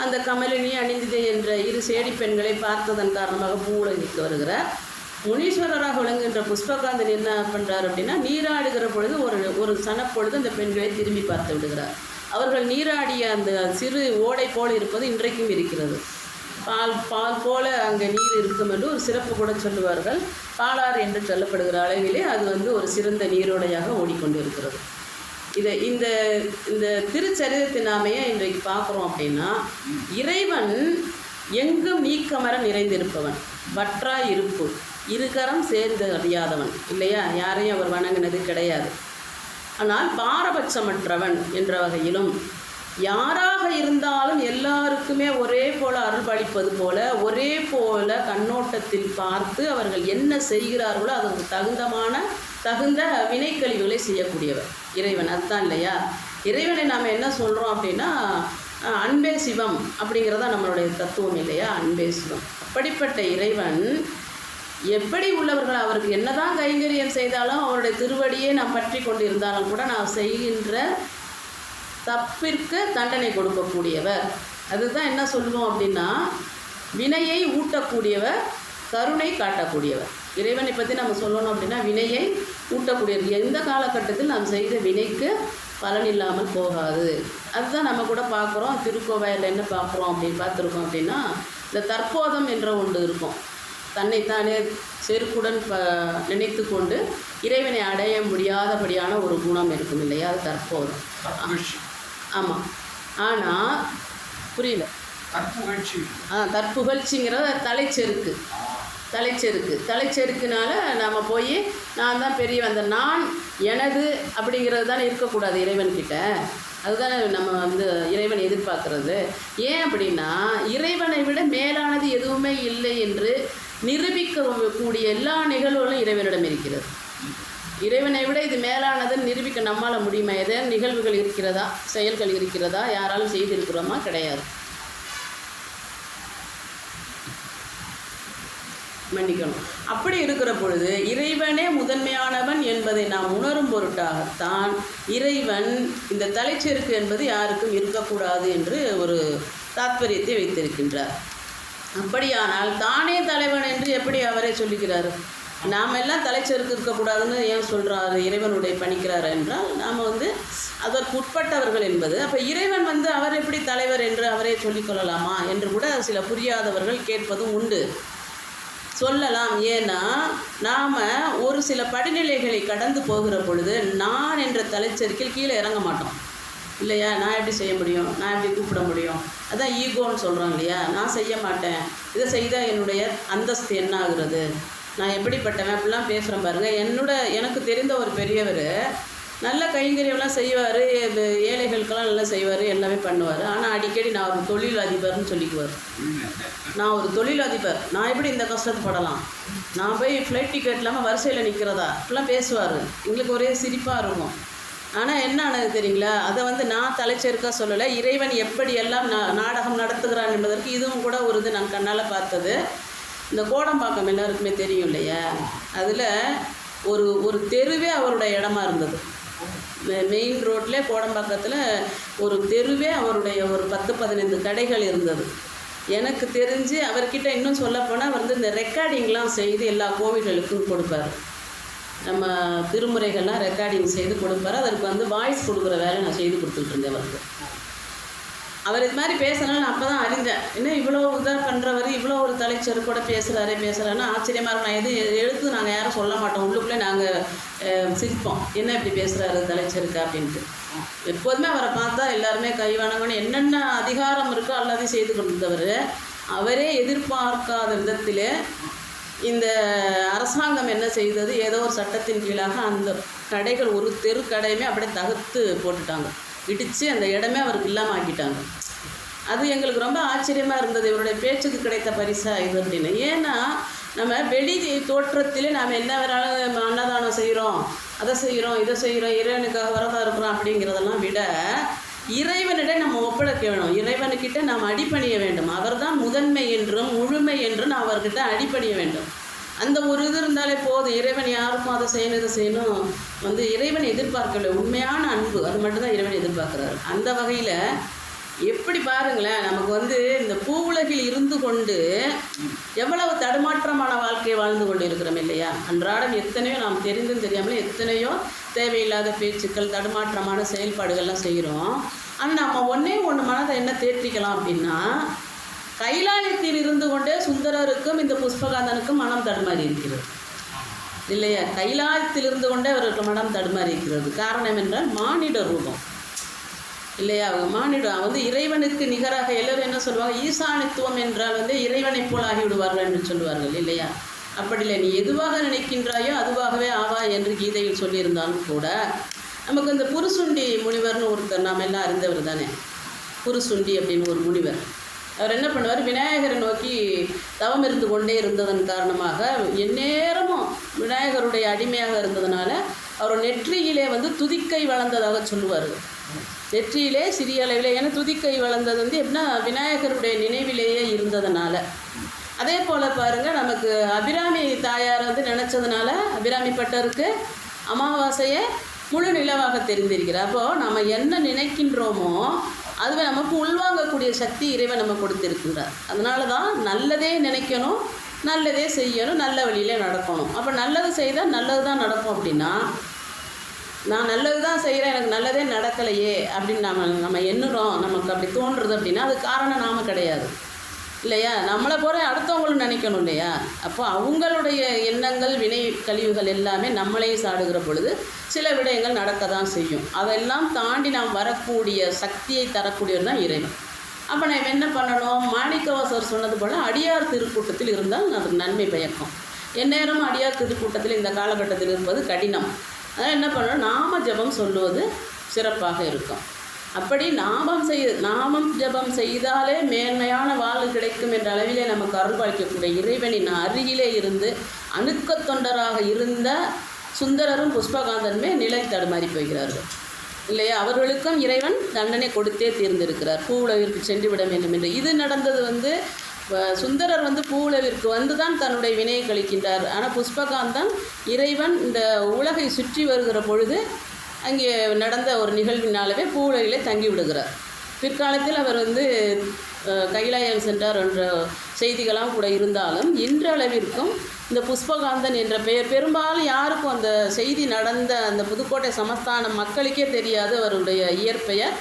அந்த கமலினி அணிந்திதை என்ற 2 சேடி பெண்களை பார்த்ததன் காரணமாக பூவுலகிற்கு வருகிறார். முனீஸ்வரராக விளங்குகின்ற புஷ்பகாந்தன் என்ன பண்ணுறார் அப்படின்னா, நீராடுகிற பொழுது ஒரு சனப்பொழுது அந்த பெண்களை திரும்பி பார்த்து விடுகிறார். அவர்கள் நீராடிய அந்த சிறு ஓடை போல் இருப்பது இன்றைக்கும் இருக்கிறது. பால் போல அங்கே நீர் இருக்கும் என்று ஒரு சிறப்பு கூட சொல்லுவார்கள். பாலாறு என்று சொல்லப்படுகிற அளவிலே அது ஒரு சிறந்த நீரோடையாக ஓடிக்கொண்டிருக்கிறது. இந்த திருச்சரிதத்தினாமையே இன்றைக்கு பார்க்குறோம் அப்படின்னா, இறைவன் எங்கும் நீக்கமர நிறைந்திருப்பவன், வற்றாய் இருப்பு, இருகரம் சேர்ந்து அறியாதவன் இல்லையா. யாரையும் அவர் வணங்கினது கிடையாது. ஆனால் பாரபட்சமற்றவன் என்ற வகையிலும், யாராக இருந்தாலும் எல்லாருக்குமே ஒரே போல அருள்பாலிப்பது போல ஒரே போல கண்ணோட்டத்தில் பார்த்து அவர்கள் என்ன செய்கிறார்களோ அதற்கு தகுந்த வினைக்கழிவுகளை செய்யக்கூடியவர் இறைவன். அதுதான் இல்லையா. இறைவனை நாம் என்ன சொல்கிறோம் அப்படின்னா, அன்பே சிவம் அப்படிங்கிறதா நம்மளுடைய தத்துவம் இல்லையா? அன்பே சிவம். அப்படிப்பட்ட இறைவன் எப்படி உள்ளவர்கள் அவருக்கு என்னதான் கைங்கரியம் செய்தாலும் அவருடைய திருவடியே நாம் பற்றி கொண்டு இருந்தாலும் கூட நாம் செய்கின்ற தப்பிற்கு தண்டனை கொடுக்கக்கூடியவர். அதுதான் என்ன சொல்லுவோம் அப்படின்னா, வினையை ஊட்டக்கூடியவர், கருணை காட்டக்கூடியவர். இறைவனை பற்றி நம்ம சொல்லணும் அப்படின்னா வினையை ஊட்டக்கூடியவர். எந்த காலகட்டத்தில் நாம் செய்த வினைக்கு பலன் இல்லாமல் போகாது. அதுதான் நம்ம கூட பார்க்குறோம். திருக்கோவையில் என்ன பார்க்குறோம் அப்படின்னு பார்த்துருக்கோம் அப்படின்னா, இந்த தற்போதம் என்ற ஒன்று இருக்கும். தன்னைத்தானே செருக்குடன் நினைத்து கொண்டு இறைவனை அடைய முடியாதபடியான ஒரு குணம் இருக்கும் இல்லையா? அது தற்போதம். ஆமாம். ஆனால் புரியல. தற்புகழ்ச்சிங்கிற தலைச்செருக்குனால நாம் போய் நான் தான் பெரிய அந்த நான் எனது அப்படிங்கிறது தானே இருக்கக்கூடாது இறைவன்கிட்ட. அதுதானே நம்ம இறைவன் எதிர்பார்க்கறது. ஏன் அப்படின்னா, இறைவனை விட மேலானது எதுவுமே இல்லை என்று நிரூபிக்கக்கூடிய எல்லா நிகழ்வுகளும் இறைவனிடம் இருக்கிறது. இறைவனை விட இது மேலானதுன்னு நிரூபிக்க நம்மால் முடியுமா? ஏதேனும் நிகழ்வுகள் இருக்கிறதா, செயல்கள் இருக்கிறதா, யாராலும் செய்திருக்கிறோமா? கிடையாது. மன்னிக்கணும். அப்படி இருக்கிற பொழுது இறைவனே முதன்மையானவன் என்பதை நாம் உணரும் பொருட்டாகத்தான் இறைவன் இந்த தலைச்செருக்கு என்பது யாருக்கும் இருக்கக்கூடாது என்று ஒரு தாத்பரியத்தை வைத்திருக்கின்றார். அப்படியானால் தானே தலைவன் என்று எப்படி அவரே சொல்லுகிறார்? நாம் எல்லாம் தலைச்செருக்கு இருக்கக்கூடாதுன்னு ஏன் சொல்கிறாரு? இறைவனுடைய பணிக்கிறார் என்றால் நாம் அதற்கு உட்பட்டவர்கள் என்பது. அப்போ இறைவன் அவர் எப்படி தலைவர் என்று அவரே சொல்லிக்கொள்ளலாமா என்று கூட சில புரியாதவர்கள் கேட்பதும் உண்டு. சொல்லலாம். ஏன்னா நாம் ஒரு சில படிநிலைகளை கடந்து போகிற பொழுது நான் என்ற தலைச்செருக்கில் கீழே இறங்க மாட்டோம் இல்லையா? நான் எப்படி செய்ய முடியும், நான் எப்படி கூப்பிட முடியும், அதான் ஈகோன்னு சொல்கிறோம் இல்லையா? நான் செய்ய மாட்டேன், இதை செய்தால் என்னுடைய அந்தஸ்து என்ன ஆகுறது, நான் எப்படிப்பட்டவன் அப்படிலாம் பேசுகிறேன் பாருங்கள். எனக்கு தெரிந்த ஒரு பெரியவர் நல்ல கைங்கரியம்லாம் செய்வார், ஏழைகளுக்கெல்லாம் நல்லா செய்வார், எல்லாமே பண்ணுவார். ஆனால் அடிக்கடி நான் ஒரு தொழில் அதிபர்னு சொல்லிக்குவார். நான் ஒரு தொழில் அதிபர், நான் எப்படி இந்த கஷ்டப்படலாம், நான் போய் ஃப்ளைட் டிக்கெட் இல்லாமல் வரிசையில் நிற்கிறதா இப்படிலாம் பேசுவார். எங்களுக்கு ஒரே சிரிப்பாக இருக்கும். ஆனால் என்ன ஆனது தெரியுங்களா? அதை நான் தலைச்செருக்காக சொல்லலை. இறைவன் எப்படியெல்லாம் நாடகம் நடத்துகிறான் என்பதற்கு இதுவும் கூட ஒரு இது நான் கண்ணால் பார்த்தது. இந்த கோடம்பாக்கம் எல்லாருக்குமே தெரியும் இல்லையா? அதில் ஒரு தெருவே அவருடைய இடமா இருந்தது. மெயின் ரோட்டில் கோடம்பாக்கத்தில் ஒரு தெருவே அவருடைய ஒரு 10-15 கடைகள் இருந்தது. எனக்கு தெரிஞ்சு அவர்கிட்ட இன்னும் சொல்லப்போனால் இந்த ரெக்கார்டிங்லாம் செய்து எல்லா கோவில்களுக்கும் கொடுப்பார். நம்ம திருமுறைகள்லாம் ரெக்கார்டிங் செய்து கொடுப்பார். அதற்கு வாய்ஸ் கொடுக்குற வேலை நான் செய்து கொடுத்துட்டு இருந்தேன். அவர் இது மாதிரி பேசுனாலும் நான் அப்போ தான் அறிஞ்சேன், என்ன இவ்வளோ இதாக பண்ணுறவர், இவ்வளோ ஒரு தலைச்செருக்கோட பேசுகிறாருன்னு ஆச்சரியமாக இருக்கும். நான் எழுத்து நாங்கள் யாரும் சொல்ல மாட்டோம், உள்ளுக்குள்ளே நாங்கள் சிரிப்போம், என்ன இப்படி பேசுகிறாரு தலைச்செருக்கா அப்படின்ட்டு. எப்போதுமே அவரை பார்த்தா எல்லாருமே கை வணங்கணும், என்னென்ன அதிகாரம் இருக்கோ எல்லாத்தையும் செய்து கொண்டிருந்தவர். அவரே எதிர்பார்க்காத விதத்தில் இந்த அரசாங்கம் என்ன செய்தது, ஏதோ ஒரு சட்டத்தின் கீழாக அந்த கடைகள் ஒரு தெரு கடையுமே அப்படியே தகர்த்து போட்டுட்டாங்க, இடித்து அந்த இடமே அவருக்கு இல்லாமல் ஆக்கிட்டாங்க. அது எங்களுக்கு ரொம்ப ஆச்சரியமாக இருந்தது. இவருடைய பேச்சுக்கு கிடைத்த பரிசா இது அப்படின்னு. ஏன்னா நம்ம வெளி தோற்றத்திலே நாம் என்ன வேறாலும் அன்னதானம் செய்கிறோம், அதை செய்கிறோம், இதை செய்கிறோம், இறைவனுக்காக விரதம் இருக்கிறோம் அப்படிங்கிறதெல்லாம் விட இறைவனிடம் நம்ம ஒப்படைக்க வேணும். இறைவனுக்கிட்ட நாம் அடிபணிய வேண்டும். அவர் தான் முதன்மை என்றும் முழுமை என்றும் நான் அவர்கிட்ட அடிபணிய வேண்டும். அந்த ஒரு இது இருந்தாலே போதும். இறைவன் யாருக்கும் அதை செய்யணும் இதை செய்யணும் இறைவன் எதிர்பார்க்கல. உண்மையான அன்பு அது மட்டும்தான் இறைவன் எதிர்பார்க்குறாரு. அந்த வகையில் எப்படி பாருங்களேன், நமக்கு இந்த பூவுலகில் இருந்து கொண்டு எவ்வளவு தடுமாற்றமான வாழ்க்கையை வாழ்ந்து கொண்டு இருக்கிறோம் இல்லையா? அன்றாடம் எத்தனையோ நாம் தெரிந்தும் தெரியாமலே எத்தனையோ தேவையில்லாத பேச்சுக்கள், தடுமாற்றமான செயல்பாடுகள்லாம் செய்கிறோம். ஆனால் நம்ம ஒன்றே மனதை என்ன தேற்றிக்கலாம் அப்படின்னா, கைலாயத்தில் இருந்து கொண்டே சுந்தரருக்கும் இந்த புஷ்பகாந்தனுக்கும் மனம் தடுமாறி இருக்கிறது இல்லையா? கைலாயத்தில் இருந்து கொண்டே அவருக்கு மனம் தடுமாறி இருக்கிறது. காரணம் என்றால் மானிட ரூபம் இல்லையா? அவங்க மானிடம் இறைவனுக்கு நிகராக எல்லோரும் என்ன சொல்லுவாங்க, ஈசானித்துவம் என்றால் இறைவனை போல் ஆகிவிடுவார்கள் என்று சொல்லுவார்கள் இல்லையா? அப்படி இல்லை, நீ எதுவாக நினைக்கின்றாயோ அதுவாகவே ஆவா என்று கீதையில் சொல்லியிருந்தாலும் கூட நமக்கு இந்த புருசுண்டி முனிவர்னு ஒருத்தர் நாம் எல்லாம் அறிந்தவர் தானே. புருசுண்டி அப்படின்னு ஒரு முனிவர். அவர் என்ன பண்ணுவார், விநாயகரை நோக்கி தவம் இருந்து கொண்டே இருந்ததன் காரணமாக எந்நேரமும் விநாயகருடைய அடிமையாக இருந்ததுனால அவர் நெற்றியிலே துதிக்கை வளர்ந்ததாக சொல்லுவார். நெற்றியிலே சிறிய அளவில். ஏன்னா துதிக்கை வளர்ந்தது வந்து எப்படின்னா விநாயகருடைய நினைவிலேயே இருந்ததுனால. அதே போல் பாருங்கள், நமக்கு அபிராமி தாயார் வந்து நினச்சதுனால அபிராமி பட்டருக்கு அமாவாசையை முழு நிலவாக தெரிந்திருக்கிறார். அப்போது நம்ம என்ன நினைக்கின்றோமோ அதுவே நமக்கு உள்வாங்கக்கூடிய சக்தி இறைவன் நம்ம கொடுத்திருக்கின்றார். அதனால தான் நல்லதே நினைக்கணும், நல்லதே செய்யணும், நல்ல வழியிலே நடக்கணும். அப்போ நல்லது செய்தால் நல்லது தான் நடக்கும். அப்படின்னா நான் நல்லது தான் செய்கிறேன், எனக்கு நல்லதே நடக்கலையே அப்படின்னு நம்ம எண்ணுறோம், நமக்கு அப்படி தோன்றுறது அப்படின்னா அது காரணம் நாம் கிடையாது இல்லையா? நம்மளை போகிற அடுத்தவங்களும் நினைக்கணும் இல்லையா? அப்போ அவங்களுடைய எண்ணங்கள் வினை கழிவுகள் எல்லாமே நம்மளையும் சாடுகிற பொழுது சில விடயங்கள் நடக்க தான் செய்யும். அதெல்லாம் தாண்டி நாம் வரக்கூடிய சக்தியை தரக்கூடியவர் தான் இறைவன். அப்போ நம்ம என்ன பண்ணணும்? மாணிக்கவாசகர் சொன்னது போல் அடியார் திருக்கூட்டத்தில் இருந்தால் அதுக்கு நன்மை பயக்கும். எந்நேரமும் அடியார் திருக்கூட்டத்தில் இந்த காலகட்டத்தில் இருப்பது கடினம். அதனால் என்ன பண்ணணும்? நாம ஜபம் சொல்லுவது சிறப்பாக இருக்கும். அப்படி நாமம் ஜபம் செய்தாலே மேன்மையான வாழ்வு கிடைக்கும் என்ற அளவிலே நமக்கு அருள்பாலிக்கக்கூடிய இறைவனின் அருகிலே இருந்து அணுக்கத் தொண்டராக இருந்த சுந்தரரும் புஷ்பகாந்தனுமே நிலை தடுமாறி போகிறார்கள் இல்லையா? அவர்களுக்கும் இறைவன் தண்டனை கொடுத்தே தீர்ந்திருக்கிறார். பூவுலகிற்கு சென்று விட வேண்டும் என்று. இது நடந்தது வந்து சுந்தரர் வந்து பூவுலகிற்கு வந்து தான் தன்னுடைய வினையை கழிக்கின்றார். ஆனால் புஷ்பகாந்தன் இறைவன் இந்த உலகை சுற்றி வருகிற பொழுது அங்கே நடந்த ஒரு நிகழ்வினாலவே பூவுலகிலே தங்கி விடுகிறார். பிற்காலத்தில் அவர் வந்து கைலாயம் சென்றார் என்ற செய்திகளாம் கூட இருந்தாலும் இன்றளவிற்கும் இந்த புஷ்பகாந்தன் என்ற பெயர் பெரும்பாலும் யாருக்கும் அந்த செய்தி நடந்த அந்த புதுக்கோட்டை சமஸ்தான மக்களுக்கே தெரியாது. அவருடைய இயற்பெயர்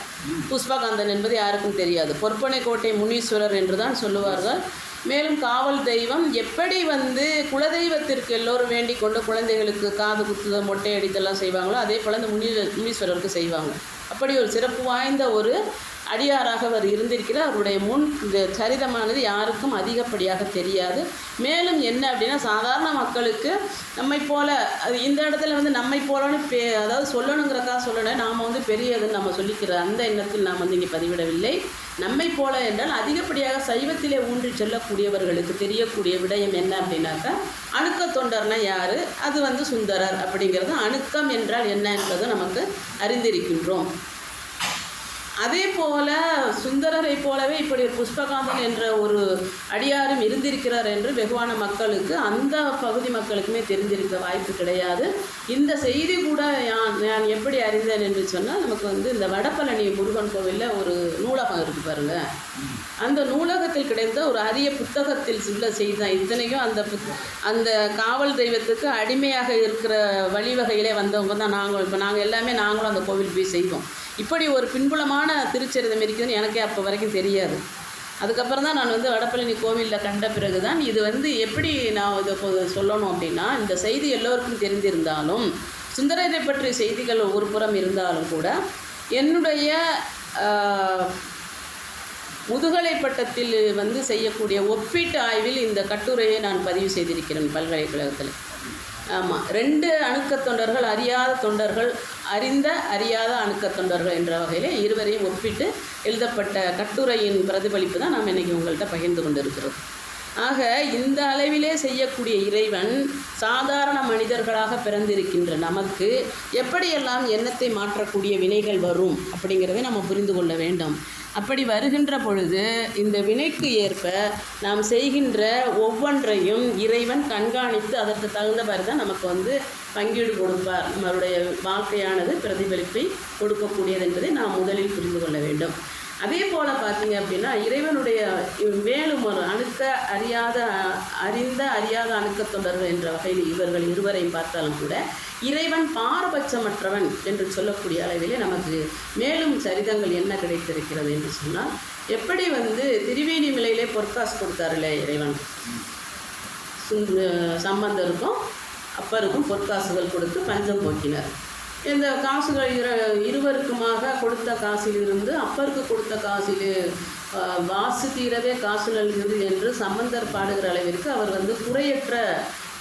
புஷ்பகாந்தன் என்பது யாருக்கும் தெரியாது. பொற்பனை கோட்டை முனீஸ்வரர் என்று தான் சொல்லுவார்கள். மேலும் காவல் தெய்வம் எப்படி வந்து குலதெய்வத்திற்கு எல்லோரும் வேண்டிக் கொண்டு குழந்தைகளுக்கு காது குத்துதல் மொட்டை அடித்தெல்லாம் செய்வாங்களோ அதே போல் இந்த முனீஸ்வரருக்கு செய்வாங்க. அப்படி ஒரு சிறப்பு வாய்ந்த ஒரு அடியாராக அவர் இருந்திருக்கிறார். அவருடைய இந்த சரிதமானது யாருக்கும் அதிகப்படியாக தெரியாது. மேலும் என்ன அப்படின்னா சாதாரண மக்களுக்கு நம்மை போல அது இந்த இடத்துல வந்து நம்மை போலன்னு அதாவது சொல்லணுங்கிறக்காக சொல்லணும். நாம் வந்து பெரியதுன்னு நம்ம சொல்லிக்கிற அந்த எண்ணத்தில் நாம் வந்து இங்கே பதிவிடவில்லை. நம்மை போல என்றால் அதிகப்படியாக சைவத்திலே ஊன்றி செல்லக்கூடியவர்களுக்கு தெரியக்கூடிய விடயம் என்ன அப்படின்னாக்கா அணுக்க தொண்டர்னா யார், அது வந்து சுந்தரர் அப்படிங்கிறது. அணுக்கம் என்றால் என்ன என்பது நமக்கு அறிந்திருக்கின்றோம். அதே போல் சுந்தரரை போலவே இப்படி புஷ்பகாந்தன் என்ற ஒரு அடியாரும் இருந்திருக்கிறார் என்று வெகுவான மக்களுக்கு அந்த பகுதி மக்களுக்குமே தெரிஞ்சிருக்க வாய்ப்பு கிடையாது. இந்த செய்தி கூட நான் எப்படி அறிந்தேன் என்று சொன்னால் நமக்கு வந்து இந்த வடபழனி முருகன் கோவிலில் ஒரு நூலகம் இருக்குது பாருங்கள். அந்த நூலகத்தில் கிடைத்த ஒரு அரிய புத்தகத்தில் உள்ள செய்தி தான் இத்தனையும். அந்த காவல் தெய்வத்துக்கு அடிமையாக இருக்கிற வழிவகையிலே வந்தவங்க தான் நாங்கள். இப்போ நாங்களும் அந்த கோவில் போய் செய்வோம். இப்படி ஒரு பின்புலமான திருச்சரிதம் இருக்குதுன்னு எனக்கே அப்போ வரைக்கும் தெரியாது. அதுக்கப்புறம் தான் நான் வந்து வடபழனி கோவிலில் கண்ட பிறகு தான் இது வந்து எப்படி நான் இதை சொல்லணும் அப்படின்னா இந்த செய்தி எல்லோருக்கும் தெரிந்திருந்தாலும் சுந்தரரை பற்றிய செய்திகள் ஒரு புறம் இருந்தாலும் கூட என்னுடைய முதுகலை பட்டத்தில் வந்து செய்யக்கூடிய ஒப்பீட்டு ஆய்வில் இந்த கட்டுரையை நான் பதிவு செய்திருக்கிறேன் பல்கலைக்கழகத்தில். ஆமாம், 2 அணுக்கத் தொண்டர்கள், அறியாத தொண்டர்கள், அறியாத அணுக்கத் தொண்டர்கள் என்ற வகையில் இருவரையும் ஒப்பிட்டு எழுதப்பட்ட கட்டுரையின் பிரதிபலிப்பு தான் நாம் இன்றைக்கி உங்கள்கிட்ட பகிர்ந்து கொண்டிருக்கிறோம். ஆக இந்த அளவிலே செய்யக்கூடிய இறைவன் சாதாரண மனிதர்களாக பிறந்திருக்கின்ற நமக்கு எப்படியெல்லாம் எண்ணத்தை மாற்றக்கூடிய வினைகள் வரும் அப்படிங்கிறதை நம்ம புரிந்து கொள்ள வேண்டும். அப்படி வருகின்ற பொழுது இந்த வினைக்கு ஏற்ப நாம் செய்கின்ற ஒவ்வொன்றையும் இறைவன் கண்காணித்து அதற்கு தகுந்தவாறு தான் நமக்கு வந்து பங்கீடு கொடுப்பார். நம்மளுடைய வாழ்க்கையானது பிரதிபலிப்பை கொடுக்கக்கூடியது என்பதை நாம் முதலில் புரிந்து கொள்ள வேண்டும். அதே போல் பார்த்தீங்க அப்படின்னா இறைவனுடைய மேலும் ஒரு அறியாத அணுக்கத் தொண்டர்கள் என்ற வகையில் இவர்கள் இருவரையும் பார்த்தாலும் கூட இறைவன் பாரபட்சமற்றவன் என்று சொல்லக்கூடிய அளவிலே நமக்கு மேலும் சரிதங்கள் என்ன கிடைத்திருக்கிறது என்று சொன்னால், எப்படி வந்து திருவேணிமலையிலே பொற்காசு கொடுத்தார்களே இறைவன், சம்பந்தருக்கும் அப்பருக்கும் பொற்காசுகள் கொடுத்து பஞ்சம் போக்கினார். இந்த காசுகள் இருவருக்குமாக கொடுத்த காசிலிருந்து அப்பருக்கு கொடுத்த காசில் வாசு தீரவே காசு நல்கிறது என்று சம்பந்தர் பாடுகிற அளவிற்கு அவர் வந்து குறையற்ற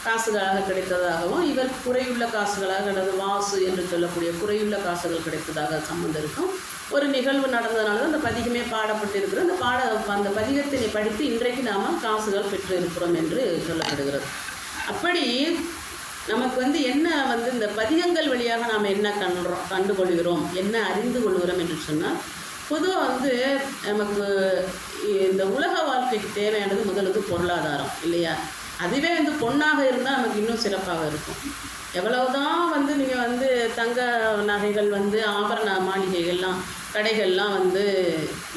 காசுகளாக கிடைத்ததாகவும் இவர் குறையுள்ள காசுகளாக அல்லது வாசு என்று சொல்லக்கூடிய குறையுள்ள காசுகள் கிடைத்ததாக சம்பந்தருக்கும் ஒரு நிகழ்வு நடந்ததுனால தான் அந்த பதிகமே பாடப்பட்டிருக்கிற அந்த பதிகத்தினை படித்து இன்றைக்கு நாம் காசுகள் பெற்று இருக்கிறோம் என்று சொல்லப்படுகிறது. அப்படி நமக்கு வந்து என்ன வந்து இந்த பதிகங்கள் வழியாக நாம் என்ன கண்டுகொள்கிறோம், என்ன அறிந்து கொள்கிறோம் என்று சொன்னால், பொதுவாக வந்து நமக்கு இந்த உலக வாழ்க்கைக்கு தேவையானது முதலுக்கு பொருளாதாரம் இல்லையா? அதுவே வந்து பொண்ணாக இருந்தால் நமக்கு இன்னும் சிறப்பாக இருக்கும். எவ்வளவுதான் வந்து நீங்கள் வந்து தங்க நகைகள் வந்து ஆபரண மாளிகைகள்லாம் கடைகள்லாம் வந்து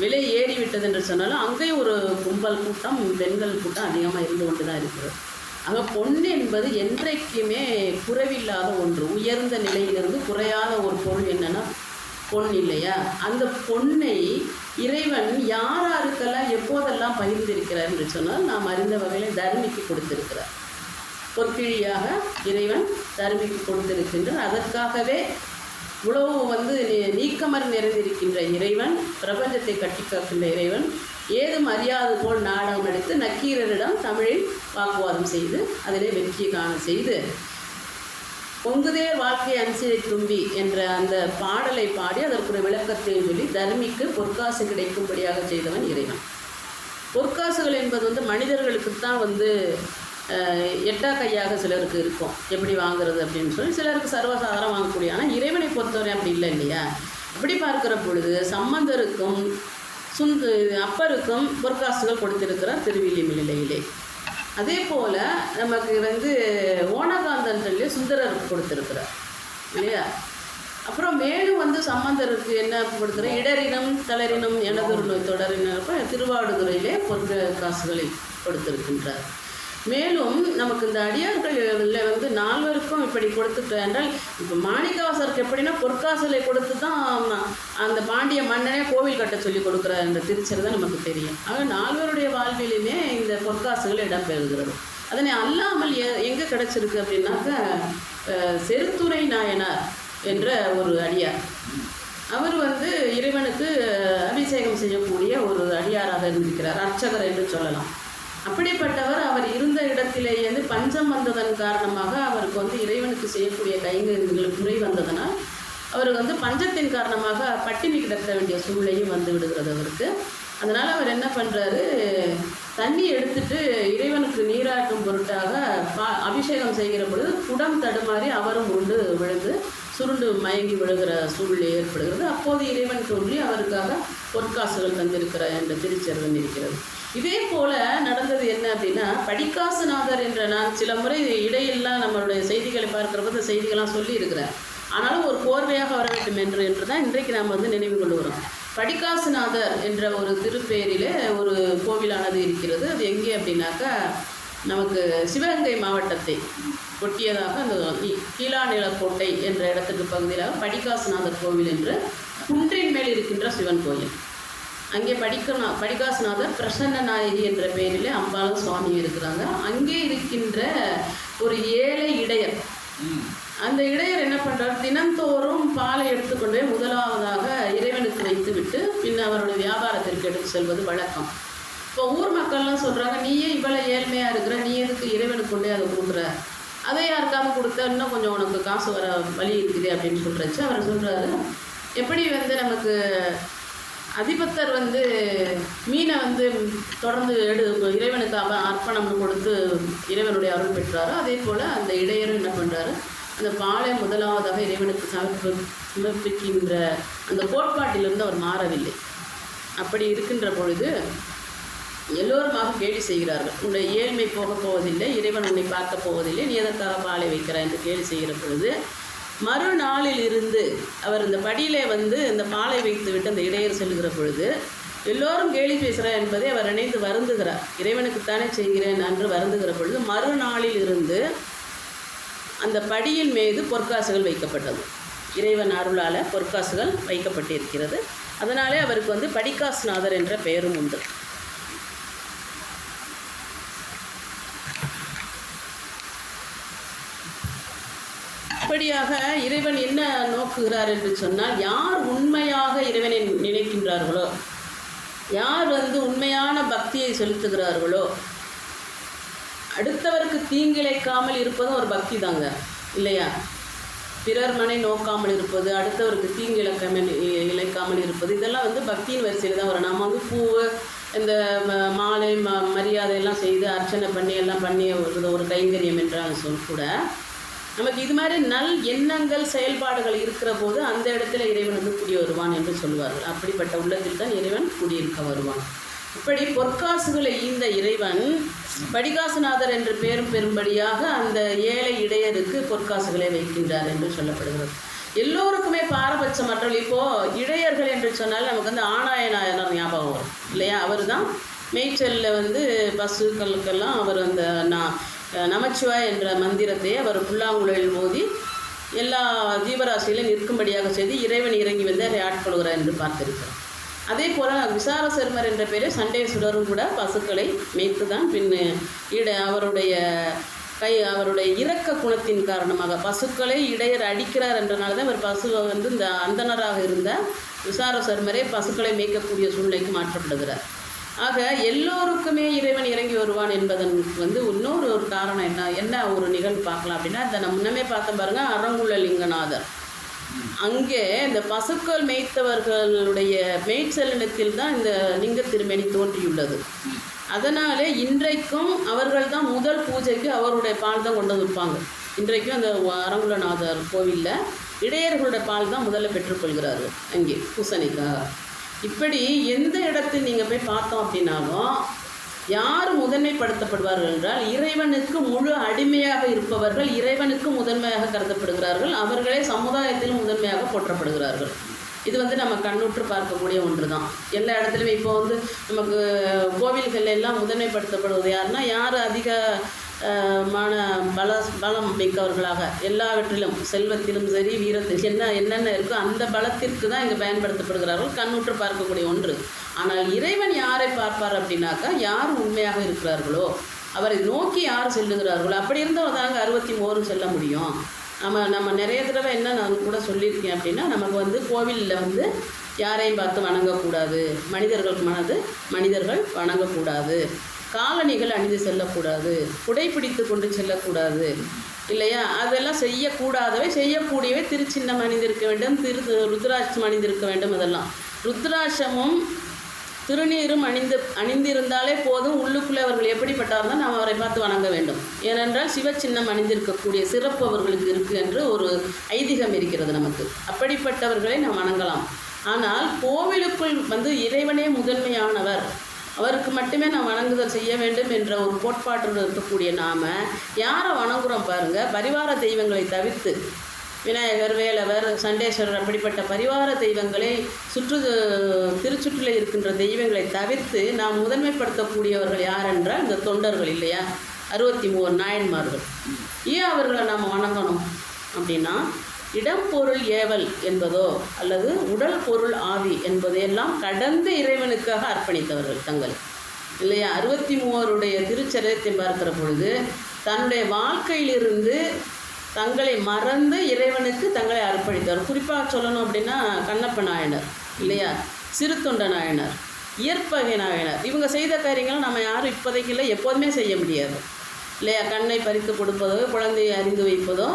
விலை ஏறிவிட்டது என்று சொன்னாலும் அங்கேயும் ஒரு கும்பல் கூட்டம், பெண்கள் கூட்டம் அதிகமாக இருந்து கொண்டு தான் இருக்கிறது. அங்கே பொண்ணு என்பது என்றைக்குமே குறைவில்லாத ஒன்று. உயர்ந்த நிலையிலிருந்து குறையாத ஒரு பொருள் என்னென்னா பொன் இல்லையா? அந்த பொன்னை இறைவன் யாருக்கெல்லாம் எப்போதெல்லாம் பகிர்ந்திருக்கிறார் என்று சொன்னால் நாம் அறிந்த வகையில் தர்மிக்கு கொடுத்திருக்கிறார். பொற்கிழியாக இறைவன் தர்மிக்கு கொடுத்திருக்கின்றார். அதற்காகவே உழவு வந்து நீக்கமர் நிறைந்திருக்கின்ற இறைவன், பிரபஞ்சத்தை கட்டி காக்கின்ற இறைவன் ஏதும் அறியாது போல் நாடகம் எடுத்து நக்கீரரிடம் தமிழில் வாக்குவாதம் செய்து அதிலே வெற்றி காண செய்து பொங்குதே வாழ்க்கை அன்சிலை தும்பி என்ற அந்த பாடலை பாடி அதற்குரிய விளக்கத்தை சொல்லி தர்மிக்கு பொற்காசு கிடைக்கும்படியாக செய்தவன் இறைவன். பொற்காசுகள் என்பது வந்து மனிதர்களுக்குத்தான் வந்து எட்டா கையாக சிலருக்கு இருக்கும், எப்படி வாங்குறது அப்படின்னு சொல்லி சிலருக்கு சர்வசாதாரம் வாங்கக்கூடிய. ஆனால் இறைவனை பொறுத்தவரை அப்படி இல்லை இல்லையா? அப்படி பார்க்கிற பொழுது சம்பந்தருக்கும் அப்பருக்கும் பொற்காசுகள் கொடுத்திருக்கிறார் திருவில்லிமலையிலே. அதே போல் நமக்கு வந்து ஓனகாந்தன் சொல்லி சுந்தரருக்கு கொடுத்துருக்கிறார் இல்லையா? அப்புறம் மேலும் வந்து சம்பந்தருக்கு என்ன கொடுக்குற இடரினம் தளரினம் எனதொரு நோய் தொடரினப்போ திருவாடுதுறையிலே பொற்காசுகளை கொடுத்திருக்கின்றார். மேலும் நமக்கு இந்த அடியார்களில் வந்து 4 பேருக்கும் இப்படி கொடுத்துட்டு என்றால், இப்போ மாணிக்கவாசருக்கு எப்படின்னா பொற்காசுகளை கொடுத்து தான் அந்த பாண்டிய மன்னனே கோவில் கட்ட சொல்லி கொடுக்குற அந்த திருச்சர் தான் நமக்கு தெரியும். ஆக 4 பேருடைய வாழ்விலுமே இந்த பொற்காசுகள் இடம்பெறுகிறது. அதனை அல்லாமல் எங்கே கிடச்சிருக்கு அப்படின்னாக்க செருத்துறை நாயனார் என்ற ஒரு அடியார். அவர் வந்து இறைவனுக்கு அபிஷேகம் செய்யக்கூடிய ஒரு அடியாராக இருந்திருக்கிறார், அர்ச்சகர் என்று சொல்லலாம். அப்படிப்பட்டவர் அவர் இருந்த இடத்திலேயே வந்து பஞ்சம் வந்ததன் காரணமாக அவருக்கு வந்து இறைவனுக்கு செய்யக்கூடிய கைங்கரியங்கள் குறை வந்ததனால் அவருக்கு வந்து பஞ்சத்தின் காரணமாக பட்டினி கிடக்க வேண்டிய சூழ்நிலையும் வந்து விடுகிறது அவருக்கு. அதனால் அவர் என்ன பண்ணுறாரு, தண்ணி எடுத்துட்டு இறைவனுக்கு நீராட்டும் பொருட்டாக அபிஷேகம் செய்கிற பொழுது குடம் தடுமாறி அவரும் உருண்டு விழுந்து சுருண்டு மயங்கி விழுகிற சூழ்நிலை ஏற்படுகிறது. அப்போது இறைவன் தோன்றி அவருக்காக பொற்காசுகள் தந்திருக்கிற என்ற திருச்செருவன் இருக்கிறது. இதே போல் நடந்தது என்ன அப்படின்னா, படிக்காசுநாதர் என்ற நான் சில முறை இடையெல்லாம் நம்மளுடைய செய்திகளை பார்க்குறப்ப இந்த செய்திகள்லாம் சொல்லி இருக்கிறேன். ஆனாலும் ஒரு கோர்வையாக வர வேண்டும் என்று தான் இன்றைக்கு நாம் வந்து நினைவு கொள்கிறோம். படிக்காசுநாதர் என்ற ஒரு திருப்பேரிலே ஒரு கோவிலானது இருக்கிறது. அது எங்கே அப்படின்னாக்கா நமக்கு சிவகங்கை மாவட்டத்தை ஒட்டியதாக அந்த கீழாநிலக்கோட்டை என்ற இடத்துக்கு பகுதியில் படிக்காசுநாதர் கோவில் என்று குன்றின் மேல் இருக்கின்ற சிவன் கோயில். அங்கே படிக்காசுநாதர் பிரசன்ன நாயகி என்ற பெயரில் அம்பாளும் சுவாமி இருக்கிறாங்க. அங்கே இருக்கின்ற ஒரு ஏழை இடையர், அந்த இடையர் என்ன பண்ணுறார், தினந்தோறும் பாலை எடுத்துக்கொண்டே முதலாவதாக இறைவனுக்கு வைத்து விட்டு பின் அவருடைய வியாபாரத்திற்கு எடுத்து செல்வது வழக்கம். இப்போ ஊர் மக்கள்லாம் சொல்கிறாங்க, நீயே இவ்வளோ ஏழ்மையாக இருக்கிற, நீ எதுக்கு இறைவனுக்கு கொண்டே அதை கொடுக்குற, அதை யாருக்காவது கொடுத்தா இன்னும் கொஞ்சம் உனக்கு காசு வர வழி இருக்குது அப்படின்னு சொல்கிறச்சு. அவர் சொல்கிறாரு, எப்படி வந்து நமக்கு அதிபத்தர் வந்து மீனை வந்து தொடர்ந்து இறைவனுக்கு அர்ப்பணம் கொடுத்து இறைவனுடைய அருள் பெற்றாரோ, அதே போல் அந்த இடையரும் என்ன பண்ணுறாரு, அந்த பாலை முதலாவதாக இறைவனுக்கு சமர்ப்பிக்கின்ற அந்த கோட்பாட்டிலிருந்து அவர் மாறவில்லை. அப்படி இருக்கின்ற பொழுது எல்லோருமாக கேலி செய்கிறார்கள். உன்னுடைய ஏழ்மை போகப் போவதில்லை, இறைவன் உன்னை பார்க்க போவதில்லை, நீ எதற்காக பாலை வைக்கிறாய் என்று கேலி செய்கிற பொழுது மறுநாளில் இருந்து அவர் இந்த படியிலே வந்து இந்த பாலை வைத்து விட்டு அந்த இடையர் செல்கிற பொழுது எல்லோரும் கேலி பேசுகிறார் என்பதை அவர் நினைந்து வருந்துகிறார். இறைவனுக்குத்தானே செய்கிறேன் என்று வருந்துகிற பொழுது மறுநாளில் இருந்து அந்த படியின் மீது பொற்காசுகள் வைக்கப்பட்டது. இறைவன் அருளால் பொற்காசுகள் வைக்கப்பட்டிருக்கிறது. அதனாலே அவருக்கு வந்து படிக்காசுநாதர் என்ற பெயரும் உண்டு. இப்படியாக இறைவன் என்ன நோக்குகிறார் என்று சொன்னால், யார் உண்மையாக இறைவனை நினைக்கின்றார்களோ, யார் வந்து உண்மையான பக்தியை செலுத்துகிறார்களோ, அடுத்தவருக்கு தீங்கிழைக்காமல் இருப்பதும் ஒரு பக்தி தாங்க இல்லையா? பிறர் மனை நோக்காமல் இருப்பது, அடுத்தவருக்கு இழைக்காமல் இருப்பது, இதெல்லாம் வந்து பக்தியின் வரிசையில் தான் வரும். நம்ம வந்து பூவு இந்த மாலை மரியாதையெல்லாம் செய்து அர்ச்சனை பண்ணி எல்லாம் பண்ணி ஒரு கைங்கரியம் என்றால் கூட நமக்கு இது மாதிரி நல் எண்ணங்கள் செயல்பாடுகள் இருக்கிற போது அந்த இடத்துல இறைவன் வந்து குடி வருவான் என்று சொல்வார்கள். அப்படிப்பட்ட உள்ளத்தில் தான் இறைவன் குடியிருக்க வருவான். இப்படி பொற்காசுகளை ஈந்த இறைவன் படிகாசுநாதர் என்று பேரும் பெரும்படியாக அந்த ஏழை இடையருக்கு பொற்காசுகளை வைக்கின்றார் என்று சொல்லப்படுகிறது. எல்லோருக்குமே பாரபட்சமற்றல். இப்போது இடையர்கள் என்று சொன்னால் நமக்கு வந்து ஆனாயனாயனர் ஞாபகம் வரும் இல்லையா? அவர் தான் மேய்ச்சலில் வந்து பசுக்களுக்கெல்லாம் அவர் அந்த நமச்சிவாய் என்ற மந்திரத்தை அவர் புல்லாங்குழலில் மோதி எல்லா ஜீவராசியிலும் நிற்கும்படியாக செய்து இறைவன் இறங்கி வந்து அதை ஆட்கொள்கிறார் என்று பார்த்திருக்கிறோம். அதே போல் விசார சர்மர் என்ற பேரில் சண்டேஸ்வரரும் கூட பசுக்களை மேய்த்து தான் அவருடைய இரக்க குணத்தின் காரணமாக பசுக்களை இடையர் அடிக்கிறார் என்றனால தான் இவர் பசுவை வந்து இந்த அந்தனராக இருந்த விசார சர்மரே பசுக்களை மேய்க்கக்கூடிய சூழ்நிலைக்கு மாற்றப்படுகிறார். ஆக எல்லோருக்குமே இறைவன் இறங்கி வருவான் என்பதற்கு வந்து இன்னொரு ஒரு காரணம் என்ன ஒரு நிகழ்வு பார்க்கலாம் அப்படின்னா, இந்த நம்ம முன்னமே பார்த்த பாருங்க, அரங்குள்ள லிங்கநாதர். அங்கே இந்த பசுக்கள் மேய்த்தவர்களுடைய மேய்ச்சலினத்தில் தான் இந்த லிங்க திருமேனி தோன்றியுள்ளது. அதனாலே இன்றைக்கும் அவர்கள் தான் முதல் பூஜைக்கு அவருடைய பால் தான் கொண்டு வைப்பாங்க. இன்றைக்கும் அந்த அரங்குலநாதர் கோவிலில் இடையர்களுடைய பால் தான் முதல்ல பெற்றுக்கொள்கிறார்கள் அங்கே பூசணிக்காக. இப்படி எந்த இடத்தில் நீங்கள் போய் பார்த்தோம் அப்படின்னாலும் யார் முதன்மைப்படுத்தப்படுவார்கள் என்றால் இறைவனுக்கு முழு அடிமையாக இருப்பவர்கள் இறைவனுக்கு முதன்மையாக கருதப்படுகிறார்கள். அவர்களே சமுதாயத்திலும் முதன்மையாக போற்றப்படுகிறார்கள். இது வந்து நம்ம கண்ணுற்று பார்க்கக்கூடிய ஒன்று தான். எல்லா இடத்துலையுமே இப்போ வந்து நமக்கு கோவில்கள் எல்லாம் முதன்மைப்படுத்தப்படுவது யாருன்னா, யார் அதிக பலம் மிக்கவர்களாக எல்லாவற்றிலும் செல்வத்திலும் சரி வீரத்தில் என்னென்ன இருக்கோ அந்த பலத்திற்கு தான் இங்கே பயன்படுத்தப்படுகிறார்கள். கண்ணுற்று பார்க்கக்கூடிய ஒன்று. ஆனால் இறைவன் யாரை பார்ப்பார் அப்படின்னாக்கா, யார் உண்மையாக இருக்கிறார்களோ அவரை நோக்கி யார் செல்லுகிறார்களோ அப்படி இருந்தவங்க தாங்க 63 செல்ல முடியும். நம்ம நிறைய தடவை என்ன நான் கூட சொல்லியிருக்கேன் அப்படின்னா, நமக்கு வந்து கோவிலில் வந்து யாரையும் பார்த்து வணங்கக்கூடாது, மனிதர்கள் வணங்கக்கூடாது, காலணிகள் அணிந்து செல்லக்கூடாது, குடைப்பிடித்து கொண்டு செல்லக்கூடாது இல்லையா? அதெல்லாம் செய்யக்கூடாதவை. செய்யக்கூடியவை திருச்சின்னம் அணிந்திருக்க வேண்டும், ருத்ராட்சம் அணிந்திருக்க வேண்டும். அதெல்லாம் ருத்ராட்சமும் திருநீரும் அணிந்திருந்தாலே போதும். உள்ளுக்குள்ளே அவர்கள் எப்படிப்பட்டார்னா நாம் அவரை பார்த்து வணங்க வேண்டும். ஏனென்றால் சிவச்சின்னம் அணிந்திருக்கக்கூடிய சிறப்பு அவர்களுக்கு இருக்குது என்று ஒரு ஐதீகம் இருக்கிறது நமக்கு. அப்படிப்பட்டவர்களை நாம் வணங்கலாம். ஆனால் கோவிலுக்குள் வந்து இறைவனே முதன்மையானவர், அவருக்கு மட்டுமே நாம் வணங்குதல் செய்ய வேண்டும் என்ற ஒரு கோட்பாட்டில் இருக்கக்கூடிய நாம் யாரை வணங்குகிறோம் பாருங்கள். பரிவார தெய்வங்களை தவிர்த்து விநாயகர், வேலவர், சண்டேஸ்வரர் அப்படிப்பட்ட பரிவார தெய்வங்களை திருச்சுற்றில் இருக்கின்ற தெய்வங்களை தவிர்த்து நாம் முதன்மைப்படுத்தக்கூடியவர்கள் யார் என்றால் இந்த தொண்டர்கள் இல்லையா? 63 நாயன்மார்கள். ஏன் அவர்களை நாம் வணங்கணும் அப்படின்னா, இடம் பொருள் ஏவல் என்பதோ அல்லது உடல் பொருள் ஆவி என்பதையெல்லாம் கடந்து இறைவனுக்காக அர்ப்பணித்தவர்கள் தங்கள் இல்லையா? 63 திருச்சரியத்தை பார்க்கிற பொழுது தன்னுடைய வாழ்க்கையிலிருந்து தங்களை மறந்து இறைவனுக்கு தங்களை அர்ப்பணித்தவர். குறிப்பாக சொல்லணும் அப்படின்னா கண்ணப்ப நாயனர் இல்லையா, சிறுத்தொண்ட நாயனர், இயற்பகை நாயனர், இவங்க செய்த காரியங்களும் நம்ம யாரும் இப்போதைக்கு இல்லை, எப்போதுமே செய்ய முடியாது இல்லையா? கண்ணை பறித்து கொடுப்பதோ, குழந்தையை அறிந்து வைப்பதோ,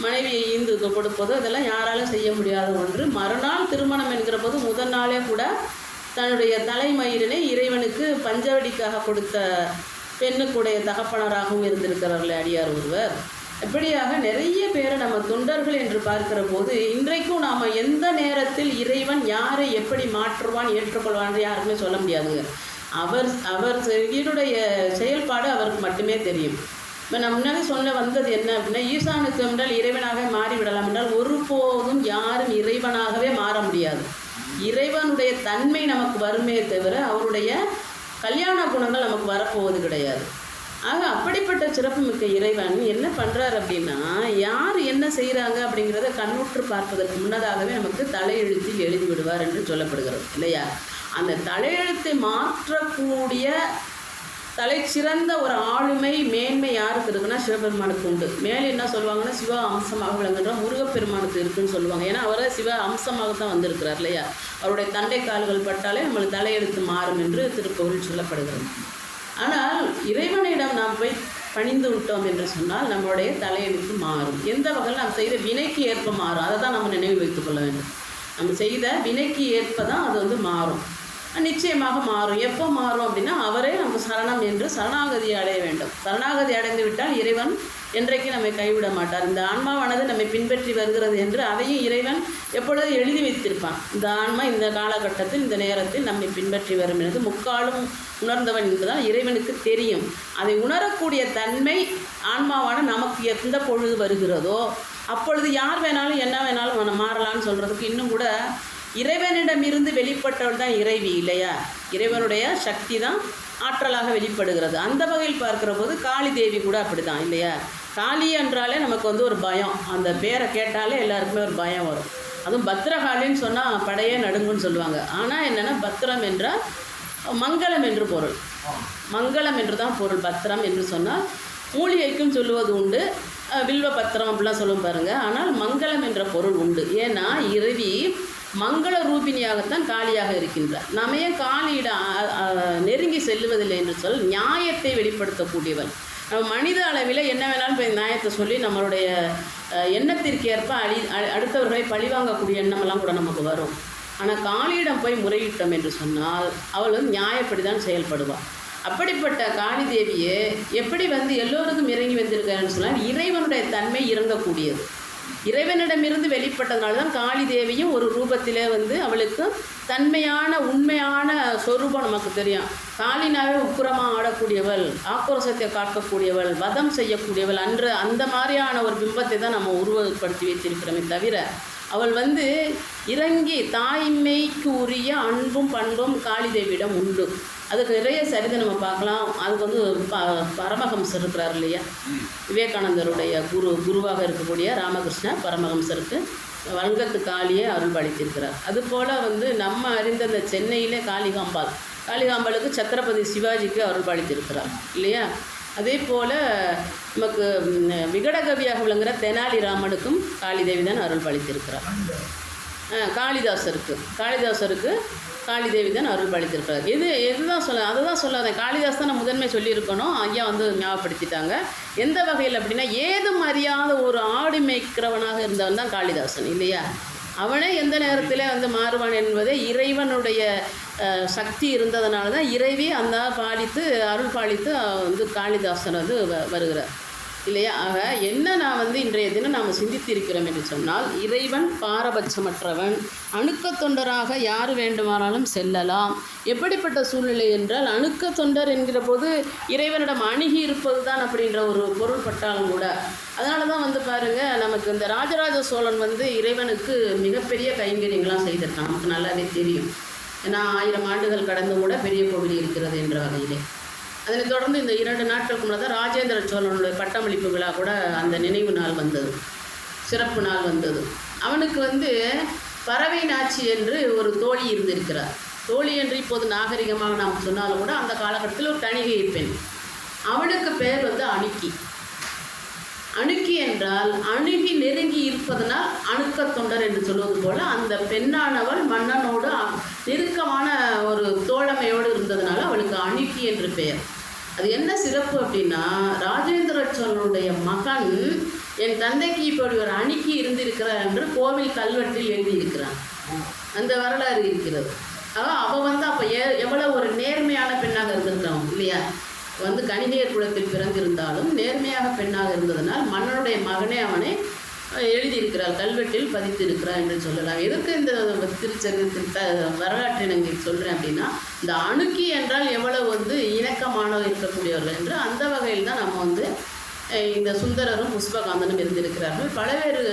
மனைவியை ஈந்து கொடுப்பதோ, இதெல்லாம் யாராலும் செய்ய முடியாத ஒன்று. மறுநாள் திருமணம் என்கிற போது முதல் நாளே கூட தன்னுடைய தலைமயிரினை இறைவனுக்கு பஞ்சவடிக்காக கொடுத்த பெண்ணுக்குடைய தகப்பனராகவும் இருந்திருக்கிறார்கள் அடியார் ஒருவர். இப்படியாக நிறைய பேரை நம்ம தொண்டர்கள் என்று பார்க்கிற போது இன்றைக்கும் நாம் எந்த நேரத்தில் இறைவன் யாரை எப்படி மாற்றுவான் ஏற்றுக்கொள்வான் யாருக்குமே சொல்ல முடியாதுங்க. அவர் இவருடைய செயல்பாடு அவருக்கு மட்டுமே தெரியும். இப்போ நான் முன்னாடி சொல்ல வந்தது என்ன அப்படின்னா, ஈசானுக்கு என்றால் இறைவனாக மாறிவிடலாம் என்றால் ஒருபோதும் யாரும் இறைவனாகவே மாற முடியாது. இறைவனுடைய தன்மை நமக்கு வருமே தவிர அவருடைய கல்யாண குணங்கள் நமக்கு வரப்போவது கிடையாது. ஆக அப்படிப்பட்ட சிறப்புமிக்க இறைவன் என்ன பண்ணுறார் அப்படின்னா, யார் என்ன செய்கிறாங்க அப்படிங்கிறத கண்ணுற்று பார்ப்பதற்கு முன்னதாகவே நமக்கு தலையெழுத்தில் எழுதி விடுவார் என்று சொல்லப்படுகிறது இல்லையா? அந்த தலையெழுத்தை மாற்றக்கூடிய தலைச்சிறந்த ஒரு ஆளுமை மேன்மை யாருக்கு இருக்குன்னா சிவபெருமானுக்கு உண்டு. மேலே என்ன சொல்லுவாங்கன்னா, சிவ அம்சமாக விளங்குகின்ற முருகப்பெருமானுக்கு இருக்குன்னு சொல்லுவாங்க. ஏன்னா அவரை சிவ அம்சமாக தான் வந்திருக்கிறார் இல்லையா? அவருடைய தண்டை கால்கள் பட்டாலே நம்மளுக்கு தலையெழுத்து மாறும் என்று திருப்புகழ் சொல்லப்படுகிறது. ஆனால் இறைவனிடம் நாம் போய் பணிந்து விட்டோம் என்று சொன்னால் நம்மளுடைய தலையெழுத்து மாறும். எந்த வகையில் நாம் செய்த வினைக்கு ஏற்ப மாறும். அதை தான் நம்ம நினைவு வைத்துக் கொள்ள வேண்டும். நம்ம செய்த வினைக்கு ஏற்ப தான் அது வந்து மாறும், நிச்சயமாக மாறும். எப்போ மாறும் அப்படின்னா, அவரே நம்ம சரணம் என்று சரணாகதி அடைய வேண்டும். சரணாகதி அடைந்து விட்டால் இறைவன் என்றைக்கு நம்மை கைவிட மாட்டார். இந்த ஆன்மாவானது நம்மை பின்பற்றி வருகிறது என்று அதையும் இறைவன் எப்பொழுதும் எழுதி வைத்திருப்பான். இந்த ஆன்மா இந்த காலகட்டத்தில் இந்த நேரத்தில் நம்மை பின்பற்றி வரும் என்று முக்காலும் உணர்ந்தவன் என்பதால் இறைவனுக்கு தெரியும். அதை உணரக்கூடிய தன்மை ஆன்மாவான நமக்கு எந்த பொழுது வருகிறதோ அப்பொழுது யார் வேணாலும் என்ன வேணாலும் மாறலான்னு சொல்கிறதுக்கு இன்னும் கூட இறைவனிடமிருந்து வெளிப்பட்டவள் தான் இறைவி இல்லையா? இறைவனுடைய சக்தி தான் ஆற்றலாக வெளிப்படுகிறது. அந்த வகையில் பார்க்குற போது காளி தேவி கூட அப்படி தான் இல்லையா? காளி என்றாலே நமக்கு வந்து ஒரு பயம், அந்த பேரை கேட்டாலே எல்லாருக்குமே ஒரு பயம் வரும். அதுவும் பத்திரகாளின்னு சொன்னால் படையே நடுங்குன்னு சொல்லுவாங்க. ஆனால் என்னென்னா பத்திரம் என்றால் மங்களம் என்று பொருள், மங்களம் என்று தான் பொருள். பத்திரம் என்று சொன்னால் மூலிகைக்கும் சொல்லுவது உண்டு, வில்வ பத்திரம் அப்படிலாம் சொல்லும் பாருங்கள். ஆனால் மங்களம் என்ற பொருள் உண்டு. ஏன்னா இறைவி மங்கள ரூபிணியாகத்தான் காளியாக இருக்கின்றார். நம்ம ஏன் காளியிடம் நெருங்கி செல்லுவதில்லை என்று சொல் நியாயத்தை வெளிப்படுத்தக்கூடியவள். நம்ம மனித அளவில் என்ன வேணாலும் போய் நியாயத்தை சொல்லி நம்மளுடைய எண்ணத்திற்கு ஏற்ப அடுத்தவர்களை பழிவாங்கக்கூடிய எண்ணமெல்லாம் கூட நமக்கு வரும். ஆனால் காளியிடம் போய் முறையிட்டோம் என்று சொன்னால் அவள் வந்து நியாயப்படி தான் செயல்படுவாள். அப்படிப்பட்ட காளி தேவியே எப்படி வந்து எல்லோருக்கும் இறங்கி வந்திருக்காருன்னு சொன்னால் இறைவனுடைய தன்மை இறங்கக்கூடியது. இறைவனிடமிருந்து வெளிப்பட்டதுனால தான் காளி தேவியும் ஒரு ரூபத்திலே வந்து அவளுக்கு தன்மையான உண்மையான சொரூபம் நமக்கு தெரியும். காளினாவே உக்குரமாக ஆடக்கூடியவள், ஆக்ரோஷத்தை காக்கக்கூடியவள், வதம் செய்யக்கூடியவள் அன்று அந்த மாதிரியான ஒரு பிம்பத்தை தான் நம்ம உருவப்படுத்தி வைத்திருக்கிறோமே தவிர அவள் வந்து இறங்கி தாய்மைக்கு உரிய அன்பும் பண்பும் காளி தேவியிடம் உண்டு. அதுக்கு நிறைய சரிதை நம்ம பார்க்கலாம். அதுக்கு வந்து பரமஹம்சர் இருக்கிறார் இல்லையா? விவேகானந்தருடைய குருவாக இருக்கக்கூடிய ராமகிருஷ்ண பரமஹம்சருக்கு வங்கத்து காளியை அருள்பாலித்திருக்கிறார். அதுபோல் வந்து நம்ம அறிந்த அந்த சென்னையிலே காளிகாம்பாளுக்கு சத்ரபதி சிவாஜிக்கு அருள்பாலித்திருக்கிறார் இல்லையா? அதே போல் நமக்கு விகடகவியாக விளங்குகிற தெனாலிராமனுக்கும் காளி தேவி தான் அருள்பாலித்திருக்கிறார். காளிதாசருக்கு காளி தேவி தான் அருள்பாலித்திருக்கிறார். எதுதான் அதை தான் சொல்லாதேன். காளிதாஸ் தான் நான் முதன்மை சொல்லியிருக்கணும். ஐயா வந்து ஞாபகப்படுத்திட்டாங்க. எந்த வகையில் அப்படின்னா ஏதும் அறியாத ஒரு ஆடு மேய்க்கிறவனாக இருந்தவன் தான் காளிதாசன் இல்லையா? அவனே எந்த நேரத்தில் வந்து மாறுவான் என்பதே இறைவனுடைய சக்தி இருந்ததுனால தான் இறைவி அந்த அருள் பாலித்து வந்து காளிதாசன் வந்து வருகிறார் இல்லையா? ஆக என்ன நான் வந்து இன்றைய தினம் நாம் சிந்தித்திருக்கிறோம் என்று சொன்னால் இறைவன் பாரபட்சமற்றவன், அணுக்க தொண்டராக யார் வேண்டுமானாலும் செல்லலாம். எப்படிப்பட்ட சூழ்நிலை என்றால் அணுக்க தொண்டர் என்கிற போது இறைவனிடம் அணுகி இருப்பது தான் அப்படின்ற ஒரு பொருள் பட்டாலும் கூட. அதனால தான் வந்து பாருங்கள், நமக்கு இந்த ராஜராஜ சோழன் வந்து இறைவனுக்கு மிகப்பெரிய கைங்கரியங்களாம் செய்திருக்கான். நமக்கு நல்லாவே தெரியும். ஏன்னா 1000 ஆண்டுகள் கடந்து கூட பெரிய கோவில் இருக்கிறது என்ற வகையிலே. அதனைத் தொடர்ந்து இந்த 2 நாட்களுக்கு முன்னாடி தான் ராஜேந்திர சோழனுடைய பட்டமளிப்பு விழா கூட அந்த நினைவு நாள் வந்தது, சிறப்பு நாள் வந்தது. அவனுக்கு வந்து பறவை நாச்சி என்று ஒரு தோழி இருந்திருக்கிறார். தோழி என்று இப்போது நாகரிகமாக நாம் சொன்னாலும் கூட அந்த காலகட்டத்தில் ஒரு தணிகை பெண். அவளுக்கு பெயர் வந்து அணுக்கி. அணுக்கி என்றால் அணுகி நெருங்கி இருப்பதனால் அணுக்க தொண்டர் என்று சொல்வது போல அந்த பெண்ணானவள் மன்னனோடு நெருக்கமான ஒரு தோழமையோடு இருந்ததுனால அவளுக்கு அணுக்கி என்று பெயர். அது என்ன சிறப்பு அப்படின்னா, ராஜேந்திர சோழனுடைய மகன் என் தந்தைக்கு இப்படி ஒரு அணுக்கி இருந்திருக்கிறார் என்று கோவில் கல்வெட்டில் எழுதியிருக்கிறான். அந்த வரலாறு இருக்கிறது. அவள் வந்து அப்போ எவ்வளோ ஒரு நேர்மையான பெண்ணாக இருந்திருக்கான் இல்லையா? வந்து கணிகையர் குலத்தில் பிறந்திருந்தாலும் நேர்மையாக பெண்ணாக இருந்ததனால் மன்னனுடைய மகனே அவனை எழுதியிருக்கிறார், கல்வெட்டில் பதித்திருக்கிறார் என்று சொல்லலாம். எதற்கு இந்த வரலாற்றை நான் சொல்கிறேன் அப்படின்னா, இந்த அணுக்கி என்றால் எவ்வளவு வந்து இணக்கமானவர் இருக்கக்கூடியவர்கள் என்று அந்த வகையில் தான் நம்ம வந்து இந்த சுந்தரரும் புஷ்பகாந்தனும் இருந்திருக்கிறார்கள். பல்வேறு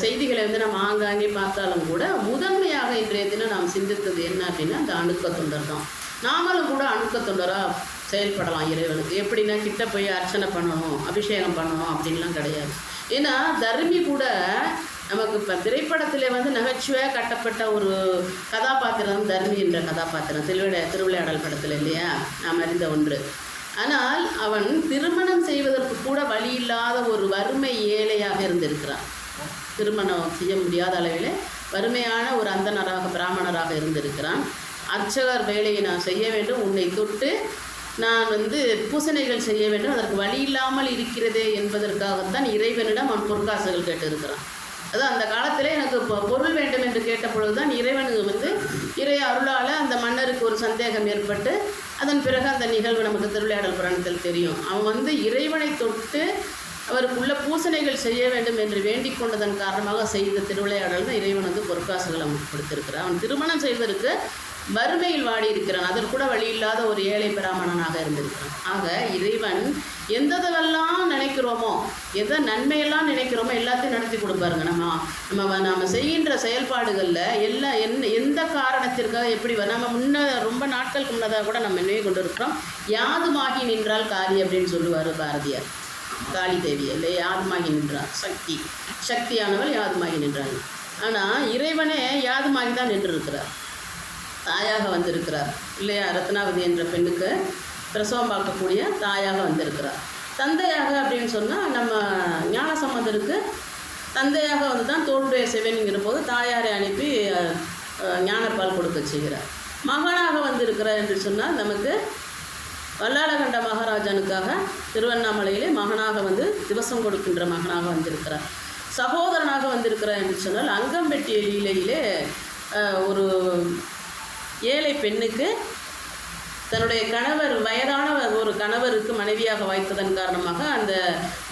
செய்திகளை வந்து நம்ம ஆங்காங்கே பார்த்தாலும் கூட முதன்மையாக இன்றைய தினம் நாம் சிந்தித்தது என்ன அப்படின்னா இந்த அணுக்க தொண்டர் தான். நாமளும் கூட அணுக்க தொண்டராக செயல்படலாம் இறைவனுக்கு. எப்படின்னா கிட்ட போய் அர்ச்சனை பண்ணணும், அபிஷேகம் பண்ணணும் அப்படின்லாம் கிடையாது. ஏன்னா தர்மி கூட நமக்கு இப்போ திரைப்படத்தில் வந்து நகைச்சுவையாக கட்டப்பட்ட ஒரு கதாபாத்திரம் தர்மி என்ற கதாபாத்திரம் திருவிளையாடல் படத்தில் இல்லையா, நாம் அறிந்த ஒன்று. ஆனால் அவன் திருமணம் செய்வதற்கு கூட வழி இல்லாத ஒரு வறுமை ஏழையாக இருந்திருக்கிறான். திருமணம் செய்ய முடியாத அளவில் வறுமையான ஒரு அந்தனராக பிராமணராக இருந்திருக்கிறான். அர்ச்சகர் வேலையை நான் செய்ய வேண்டும், உன்னை தொட்டு நான் வந்து பூசணைகள் செய்ய வேண்டும், அதற்கு வழி இல்லாமல் இருக்கிறதே என்பதற்காகத்தான் இறைவனிடம் அவன் பொற்காசுகள் கேட்டிருக்கிறான். அதான் அந்த காலத்தில் எனக்கு பொருள் வேண்டும் என்று கேட்ட பொழுது தான் இறைவனுக்கு வந்து இறை அருளால் அந்த மன்னருக்கு ஒரு சந்தேகம் ஏற்பட்டு அதன் பிறகு அந்த நிகழ்வு நமக்கு திருவிளையாடல் புராணத்தில் தெரியும். அவன் வந்து இறைவனை தொட்டு அவருக்குள்ள பூசணைகள் செய்ய வேண்டும் என்று வேண்டிக் கொண்டதன் காரணமாக செய்த திருவிளையாடல் தான் இறைவன் வந்து பொற்காசுகள் அவனுக்கு கொடுத்திருக்கிறான். அவன் திருமணம் செய்வதற்கு வறுமையில் வாடி இருக்கிறான், அதற்கு கூட வழி இல்லாத ஒரு ஏழை பிராமணனாக இருந்திருக்கிறான். ஆக இறைவன் எந்ததெல்லாம் நினைக்கிறோமோ, எதை நன்மையெல்லாம் நினைக்கிறோமோ எல்லாத்தையும் நடத்தி கொடுப்பாருங்க. நம்ம செய்கின்ற செயல்பாடுகளில் எந்த காரணத்திற்காக எப்படி நம்ம ரொம்ப நாட்களுக்கு முன்னதாக கூட நம்ம நினைவு கொண்டு இருக்கிறோம். யாதுமாகி நின்றால் காளி அப்படின்னு சொல்லுவார் பாரதியார். காளி தேவி இல்லை, யாதுமாகி நின்றார், சக்தியானவள் யாதுமாகி நின்றாள். ஆனால் இறைவனே யாதுமாகி தான் நின்றிருக்கிறார், தாயாக வந்திருக்கிறார் இல்லையா? ரத்னாவதி என்ற பெண்ணுக்கு பிரசவம் பார்க்கக்கூடிய தாயாக வந்திருக்கிறார். தந்தையாக அப்படின்னு சொன்னால் நம்ம ஞானசம்பந்தருக்கு தந்தையாக வந்து தான் தோளுடைய செவனிங்கிற போது தாயாரை அனுப்பி ஞானப்பால் கொடுக்க செய்கிறார். மகனாக வந்திருக்கிறார் என்று சொன்னால் நமக்கு வல்லாளகண்ட மகாராஜனுக்காக திருவண்ணாமலையிலே மகனாக வந்து திவசம் கொடுக்கின்ற மகனாக வந்திருக்கிறார். சகோதரனாக வந்திருக்கிறார் என்று சொன்னால் அங்கம்பெட்டிய லீலையிலே ஒரு ஏழை பெண்ணுக்கு தன்னுடைய கணவர் வயதான ஒரு கணவருக்கு மனைவியாக வாய்த்ததன் காரணமாக அந்த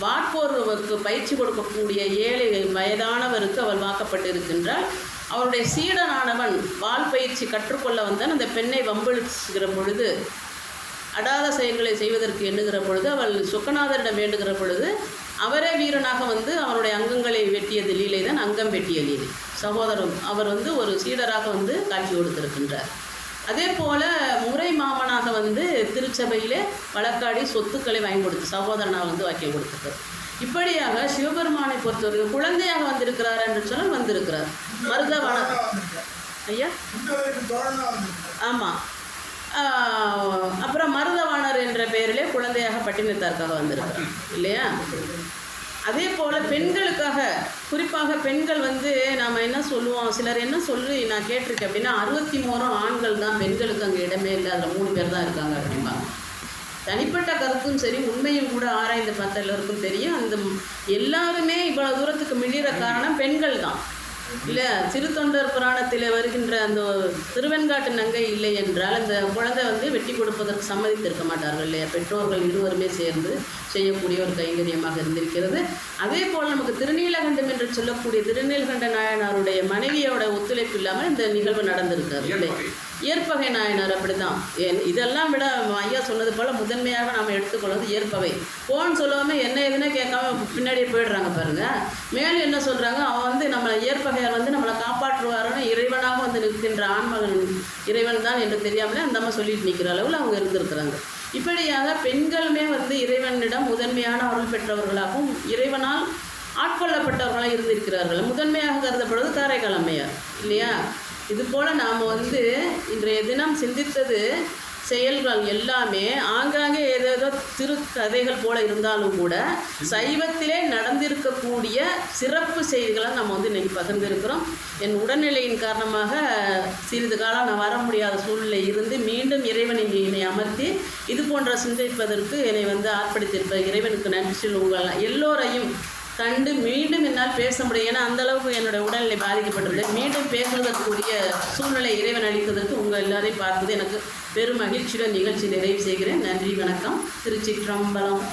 வாட்போருக்கு பயிற்சி கொடுக்கக்கூடிய ஏழை வயதானவருக்கு அவள் வாக்கப்பட்டிருக்கின்றாள். அவருடைய சீடனானவன் வாள் பயிற்சி கற்றுக்கொள்ள வந்தான். அந்த பெண்ணை வம்பிழுக்கிற பொழுது, அடாத செயல்களை செய்வதற்கு எண்ணுகிற பொழுது, அவள் சொக்கநாதரிடம் வேண்டுகிற பொழுது அவரே வீரனாக வந்து அவனுடைய அங்கங்களை வெட்டியது லீலை தான் அங்கம் வெட்டிய லீலை. சகோதரன் அவர் வந்து ஒரு சீடராக வந்து காட்சி கொடுத்திருக்கின்றார். அதே போல் முறை மாமனாக வந்து திருச்சபையிலே வழக்காடி சொத்துக்களை வாங்கி கொடுத்து சகோதரனாக வந்து வாக்கியம் கொடுத்துருக்கார். இப்படியாக சிவபெருமானை பொறுத்தவரைக்கும் குழந்தையாக வந்திருக்கிறார் என்று சொன்னால் வந்திருக்கிறார். மருதவன ஐயா, ஆமாம். அப்புறம் மருதவாணர் என்ற பெயரிலே குழந்தையாக பட்டினத்தாருக்காக வந்திருக்கிறார் இல்லையா? அதே போல் பெண்களுக்காக, குறிப்பாக பெண்கள் வந்து நாம் என்ன சொல்லுவோம், சிலர் என்ன சொல்லி நான் கேட்டிருக்கேன் அப்படின்னா 63 ஆண்கள் தான், பெண்களுக்கு அங்கே இடமே இல்லை, அதில் 3 பேர் தான் இருக்காங்க அப்படிம்பாங்க. தனிப்பட்ட கருத்தும் சரி, உண்மையும் கூட ஆராய்ந்து பார்த்த எல்லோருக்கும் தெரியும். அந்த எல்லாருமே இவ்வளோ தூரத்துக்கு மிளிர காரணம் பெண்கள் தான் இல்லை. திருத்தொண்டர் புராணத்தில் வருகின்ற அந்த திருவெண்காட்டு நங்கை இல்லை என்றால் அந்த குழந்தை வந்து வெட்டி கொடுப்பதற்கு சம்மதித்திருக்க மாட்டார்கள் இல்லையா? பெற்றோர்கள் இருவருமே சேர்ந்து செய்யக்கூடிய ஒரு கைங்கரியமாக இருந்திருக்கிறது. அதே போல் நமக்கு திருநீலகண்டம் என்று சொல்லக்கூடிய திருநீலகண்ட நாயனாருடைய மனைவியோட ஒத்துழைப்பு இல்லாமல் இந்த நிகழ்வு நடந்திருக்காரு இல்லை. இயற்பகை நாயனார் அப்படிதான். இதெல்லாம் விட ஐயா சொன்னது போல் முதன்மையாக நாம் எடுத்துக்கொள்வது இயற்பகை. போன்னு சொல்லாமல் என்ன எதுனே கேட்காம பின்னாடியே போயிடுறாங்க பாருங்கள். மேலும் என்ன சொல்கிறாங்க, அவன் வந்து நம்மளை இயற்பகையார் வந்து நம்மளை காப்பாற்றுவாருன்னு இறைவனாக வந்து நிற்கின்ற ஆண்மகன் இறைவன் தான் என்று தெரியாமலே அந்த அம்மா சொல்லிட்டு நிற்கிற அளவில் அவங்க இருந்திருக்கிறாங்க. இப்படியாக பெண்களுமே வந்து இறைவனிடம் முதன்மையான அருள் பெற்றவர்களாகவும் இறைவனால் ஆட்கொள்ளப்பட்டவர்களாக இருந்திருக்கிறார்கள். முதன்மையாக கருதப்படுவது காரைக்கால் அம்மையார் இல்லையா? இது போல் நாம் வந்து இன்றைய தினம் சிந்தித்தது செயல்கள் எல்லாமே ஆங்காங்கே ஏதேதோ திருக்கதைகள் போல இருந்தாலும் கூட சைவத்திலே நடந்திருக்கக்கூடிய சிறப்பு செய்திகளை நம்ம வந்து இன்றைக்கி பகிர்ந்திருக்கிறோம். என் உடல்நிலையின் காரணமாக சிறிது காலம் நான் வர முடியாத சூழ்நிலை இருந்து மீண்டும் இறைவனின் என்னை அமர்த்தி இது போன்ற சிந்திப்பதற்கு என்னை வந்து ஆர்ப்பணித்திருப்ப இறைவனுக்கு நன்றி. உங்கள் எல்லோரையும் கண்டு மீண்டும் என்னால் பேச முடியும். ஏன்னா அந்தளவுக்கு என்னுடைய உடல்நிலை பாதிக்கப்பட்டிருந்தது. மீண்டும் பேசுவதற்குரிய சூழ்நிலை இறைவன் அளிப்பதற்கு உங்கள் எல்லாரையும் பார்ப்பது எனக்கு பெரும் மகிழ்ச்சியுடன் நிகழ்ச்சி நிறைவு செய்கிறேன். நன்றி, வணக்கம். திருச்சிற்றம்பலம்.